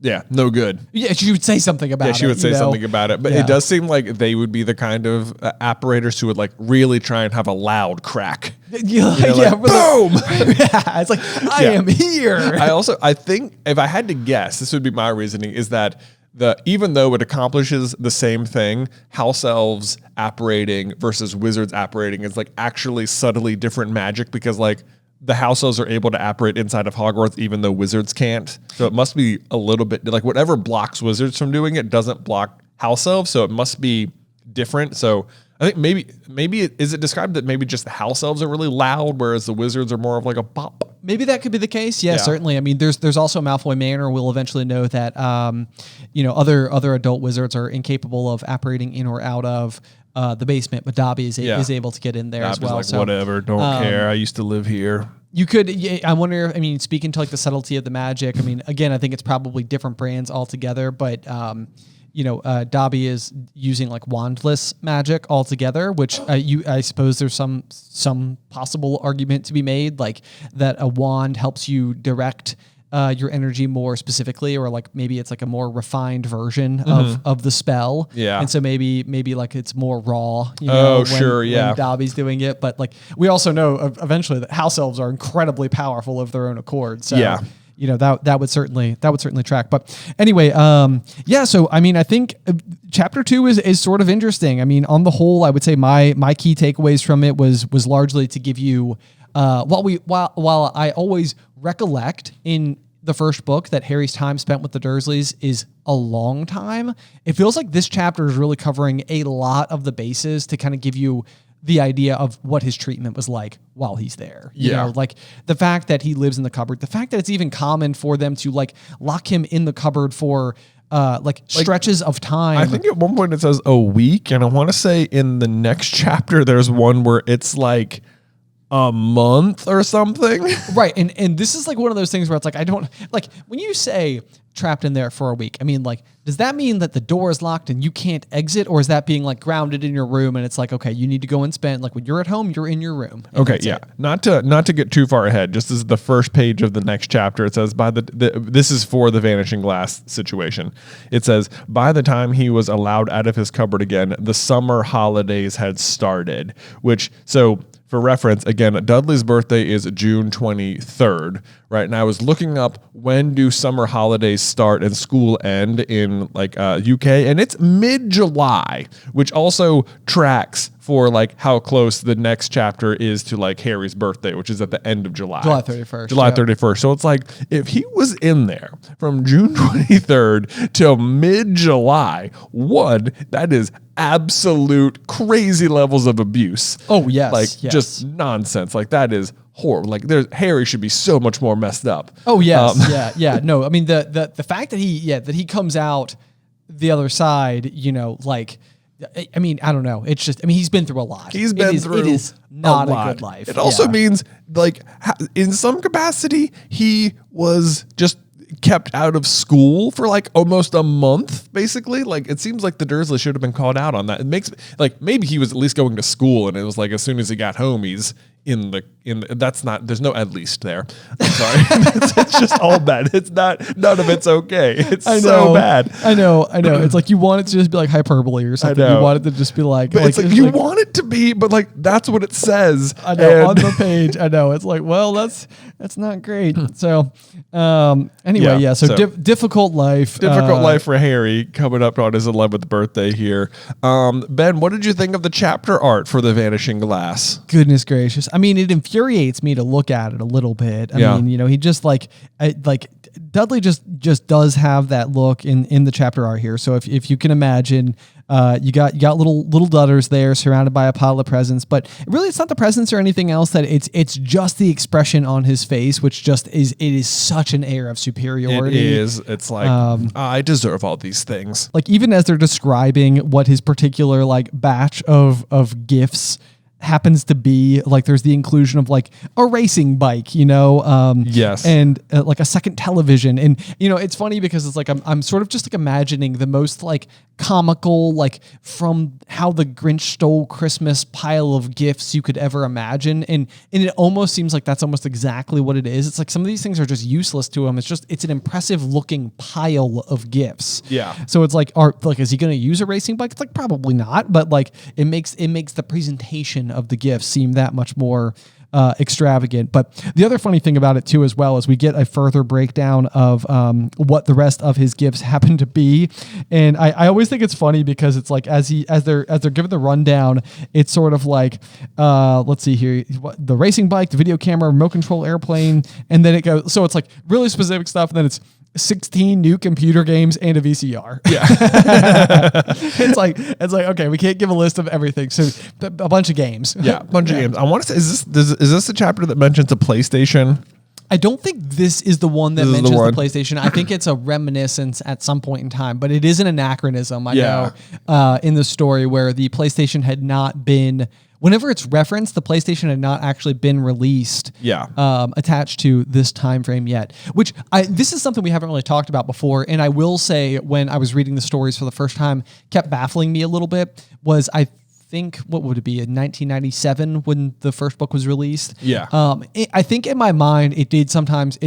yeah, no good. Yeah, she would say something about it. Yeah, she would say something about it. But it does seem like they would be the kind of apparators who would like really try and have a loud crack. Like, boom! It's like, I am here. I think if I had to guess, this would be my reasoning, is that even though it accomplishes the same thing, house elves apparating versus wizards apparating is like actually subtly different magic, because like the house elves are able to apparate inside of Hogwarts even though wizards can't. So it must be a little bit like whatever blocks wizards from doing it doesn't block house elves. So it must be different. So I think maybe is it described that maybe just the house elves are really loud, whereas the wizards are more of like a pop? Maybe that could be the case. Yeah, certainly. I mean, there's also Malfoy Manor. We'll eventually know that other adult wizards are incapable of apparating in or out of the basement, but Dobby is able to get in there as well. Like, so whatever, don't care. I used to live here. You could. I wonder. I mean, speaking to like the subtlety of the magic. I mean, again, I think it's probably different brands altogether, but. Dobby is using like wandless magic altogether, which I suppose there's some possible argument to be made, like that a wand helps you direct your energy more specifically, or like maybe it's like a more refined version of the spell. Yeah. And so maybe like it's more raw. When Dobby's doing it, but like we also know eventually that house elves are incredibly powerful of their own accord. So that would certainly track. But anyway, so I mean, I think chapter 2 is sort of interesting. I mean, on the whole, I would say my key takeaways from it was largely to give you while I always recollect in the first book that Harry's time spent with the Dursleys is a long time, it feels like this chapter is really covering a lot of the bases to kind of give you the idea of what his treatment was like while he's there. You know, like the fact that he lives in the cupboard, the fact that it's even common for them to like lock him in the cupboard for stretches of time. I think at one point it says a week, and I want to say in the next chapter there's one where it's like a month or something. Right. And this is like one of those things where it's like, I don't like when you say trapped in there for a week, I mean, like, does that mean that the door is locked and you can't exit? Or is that being like grounded in your room and it's like, okay, you need to go and spend, like when you're at home, you're in your room. Okay. Yeah. Not to get too far ahead, just as the first page of the next chapter, it says this is for the Vanishing Glass situation. It says, by the time he was allowed out of his cupboard again, the summer holidays had started, for reference, again, Dudley's birthday is June 23rd, right? And I was looking up when do summer holidays start and school end in like UK, and it's mid-July, which also tracks for like how close the next chapter is to like Harry's birthday, which is at the end of July. July 31st. July 31st. So it's like if he was in there from June 23rd till mid-July, that is absolute crazy levels of abuse. Oh, yes. Just nonsense. Like that is horrible. Like Harry should be so much more messed up. Oh, yes. Yeah. No, I mean the fact that he comes out the other side, like, I mean, I don't know. It's just, I mean, he's been through a lot. It is not a good life. It also means like in some capacity, he was just kept out of school for like almost a month, basically. Like it seems like the Dursleys should have been called out on that. It makes like maybe he was at least going to school and it was like as soon as he got home, he's in That's not. There's no at least there. I'm sorry. it's just all bad. It's not. None of it's okay. It's so bad. I know. It's like you want it to just be like hyperbole or something. You want it to just be like. But it's like you want it to be, but like that's what it says. I know on the page. I know it's like, well, that's not great. So anyway, yeah. So difficult life. Difficult life for Harry coming up on his 11th birthday here. Ben, what did you think of the chapter art for the Vanishing Glass? Goodness gracious! I mean, it infuriates me to look at it a little bit. I mean, he just like Dudley just does have that look in the chapter art here. So if you can imagine, you got little Dudders there surrounded by a pile of presents, but really it's not the presents or anything else. That it's just the expression on his face, which just is such an air of superiority. It is. It's like I deserve all these things. Like even as they're describing what his particular like batch of gifts happens to be, like there's the inclusion of like a racing bike, yes, and like a second television, and it's funny because it's like I'm sort of just like imagining the most like comical, like from How the Grinch Stole Christmas pile of gifts you could ever imagine, and it almost seems like that's almost exactly what it is. It's like some of these things are just useless to him. It's an impressive looking pile of gifts. Yeah. So it's like, is he going to use a racing bike? It's like probably not, but like it makes the presentation of the gifts seem that much more extravagant. But the other funny thing about it too, as well, is we get a further breakdown of what the rest of his gifts happen to be, and I always think it's funny because it's like as they're given the rundown, it's sort of like let's see here, the racing bike, the video camera, remote control airplane, and then it goes. So it's like really specific stuff, and then it's 16 new computer games and a VCR. Yeah. it's like, okay, we can't give a list of everything. So a bunch of games. Yeah. A bunch of games. I want to say, is this the chapter that mentions a PlayStation? I don't think this is the one that mentions the PlayStation. I think it's a reminiscence at some point in time, but it is an anachronism. I know in the story where the PlayStation had not been, whenever it's referenced, the PlayStation had not actually been released attached to this time frame yet, which this is something we haven't really talked about before. And I will say, when I was reading the stories for the first time, kept baffling me a little bit was I think, what would it be, in 1997 when the first book was released? Yeah. I think in my mind, it sometimes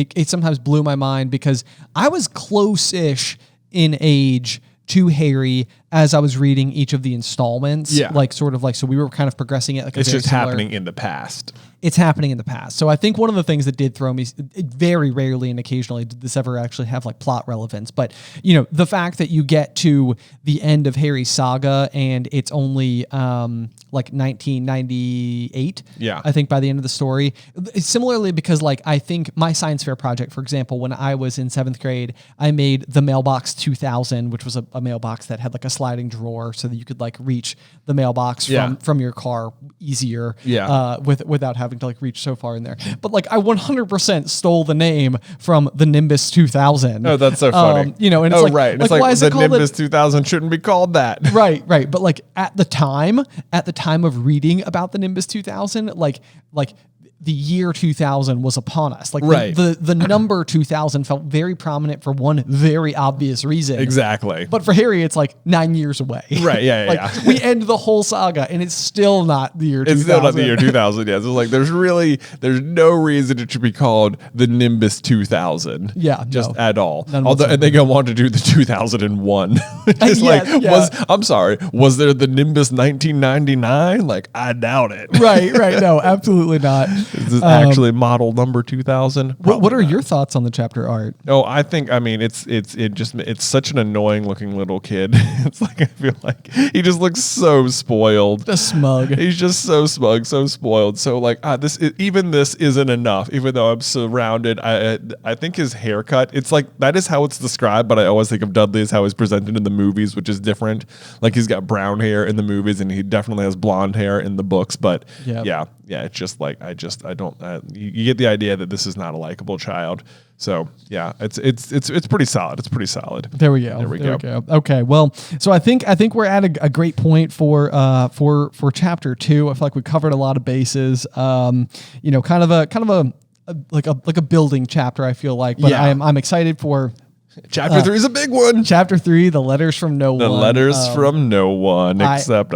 blew my mind because I was close-ish in age to Harry as I was reading each of the installments. Yeah. Like sort of like, so we were kind of progressing it. Like it's just happening in the past. It's happening in the past. So I think one of the things that did throw me, very rarely and occasionally did this ever actually have like plot relevance, but the fact that you get to the end of Harry's saga and it's only like 1998. Yeah. I think by the end of the story. Similarly, because like I think my science fair project, for example, when I was in 7th grade, I made the Mailbox 2000, which was a mailbox that had like a sliding drawer so that you could like reach the mailbox from your car easier without having to like reach so far in there. But like I 100% stole the name from the Nimbus 2000. Oh, that's so funny. And it's like, right. It's like why is the Nimbus 2000 shouldn't be called that. Right. But like at the time of reading about the Nimbus 2000, like the year 2000 was upon us. Like the number 2000 felt very prominent for one very obvious reason. Exactly. But for Harry, it's like 9 years away. Right. Yeah. We end the whole saga and it's still not the year 2000. It's still not the year 2000. Yeah. So like, there's no reason it should be called the Nimbus 2000. Yeah. Just at all. Although, and they go on to do the 2001. I'm sorry. Was there the Nimbus 1999? Like, I doubt it. Right. No, absolutely not. Is this actually model number 2000? What are your thoughts on the chapter art? Oh, it's such an annoying looking little kid. It's like, I feel like he just looks so spoiled. The smug. He's just so smug, so spoiled. So like, this isn't enough, even though I'm surrounded. I think his haircut, it's like, that is how it's described, but I always think of Dudley as how he's presented in the movies, which is different. Like he's got brown hair in the movies and he definitely has blonde hair in the books, but yeah, it's just like, you get the idea that this is not a likable child. So yeah, it's pretty solid. It's pretty solid. There we go. Okay. Well, so I think we're at a great point for chapter 2. I feel like we covered a lot of bases. Kind of a building chapter, I feel like, but I'm excited for Chapter 3 is a big one. Chapter 3, the letters from no one. The letters from no one, except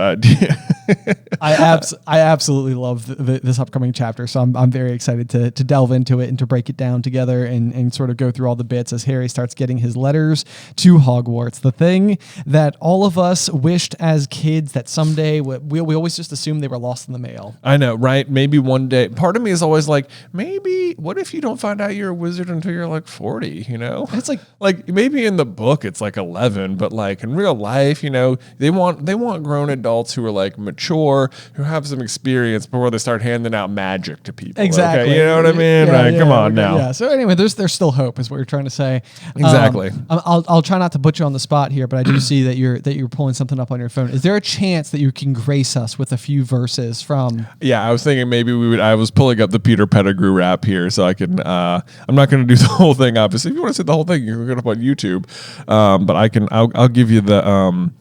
I absolutely love this upcoming chapter, so I'm very excited to delve into it and to break it down together and sort of go through all the bits as Harry starts getting his letters to Hogwarts. The thing that all of us wished as kids that someday we always just assumed they were lost in the mail. I know, right? Maybe one day. Part of me is always like, maybe what if you don't find out you're a wizard until you're like 40? You know, It's like maybe in the book it's like 11, but like in real life, you know, they want grown adults who are like mature, who have some experience before they start handing out magic to people. Exactly. Okay? You know what I mean? Yeah, Right? yeah, Come on okay, now. Yeah. So anyway, there's still hope, is what you're trying to say. Exactly. I'll try not to put you on the spot here, but I do see that you're pulling something up on your phone. Is there a chance that you can grace us with a few verses from? Yeah, I was thinking maybe we would. I was pulling up the Peter Pettigrew rap here, so I can. I'm not going to do the whole thing. Obviously, if you want to see the whole thing, you can look it up on YouTube. But I can. I'll give you the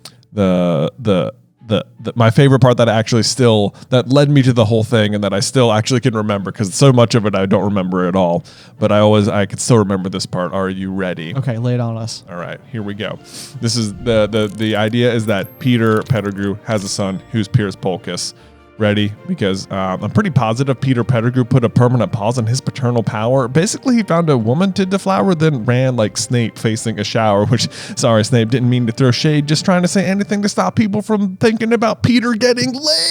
my favorite part that actually still that led me to the whole thing, and that I still actually can remember, because so much of it I don't remember at all. But I could still remember this part. Are you ready? Okay, lay it on us. All right, here we go. This is the idea is that Peter Pettigrew has a son who's Piers Polkis. Ready? Because I'm pretty positive Peter Pettigrew put a permanent pause on his paternal power. Basically, he found a woman to deflower, then ran like Snape facing a shower, which, sorry, Snape, didn't mean to throw shade, just trying to say anything to stop people from thinking about Peter getting laid.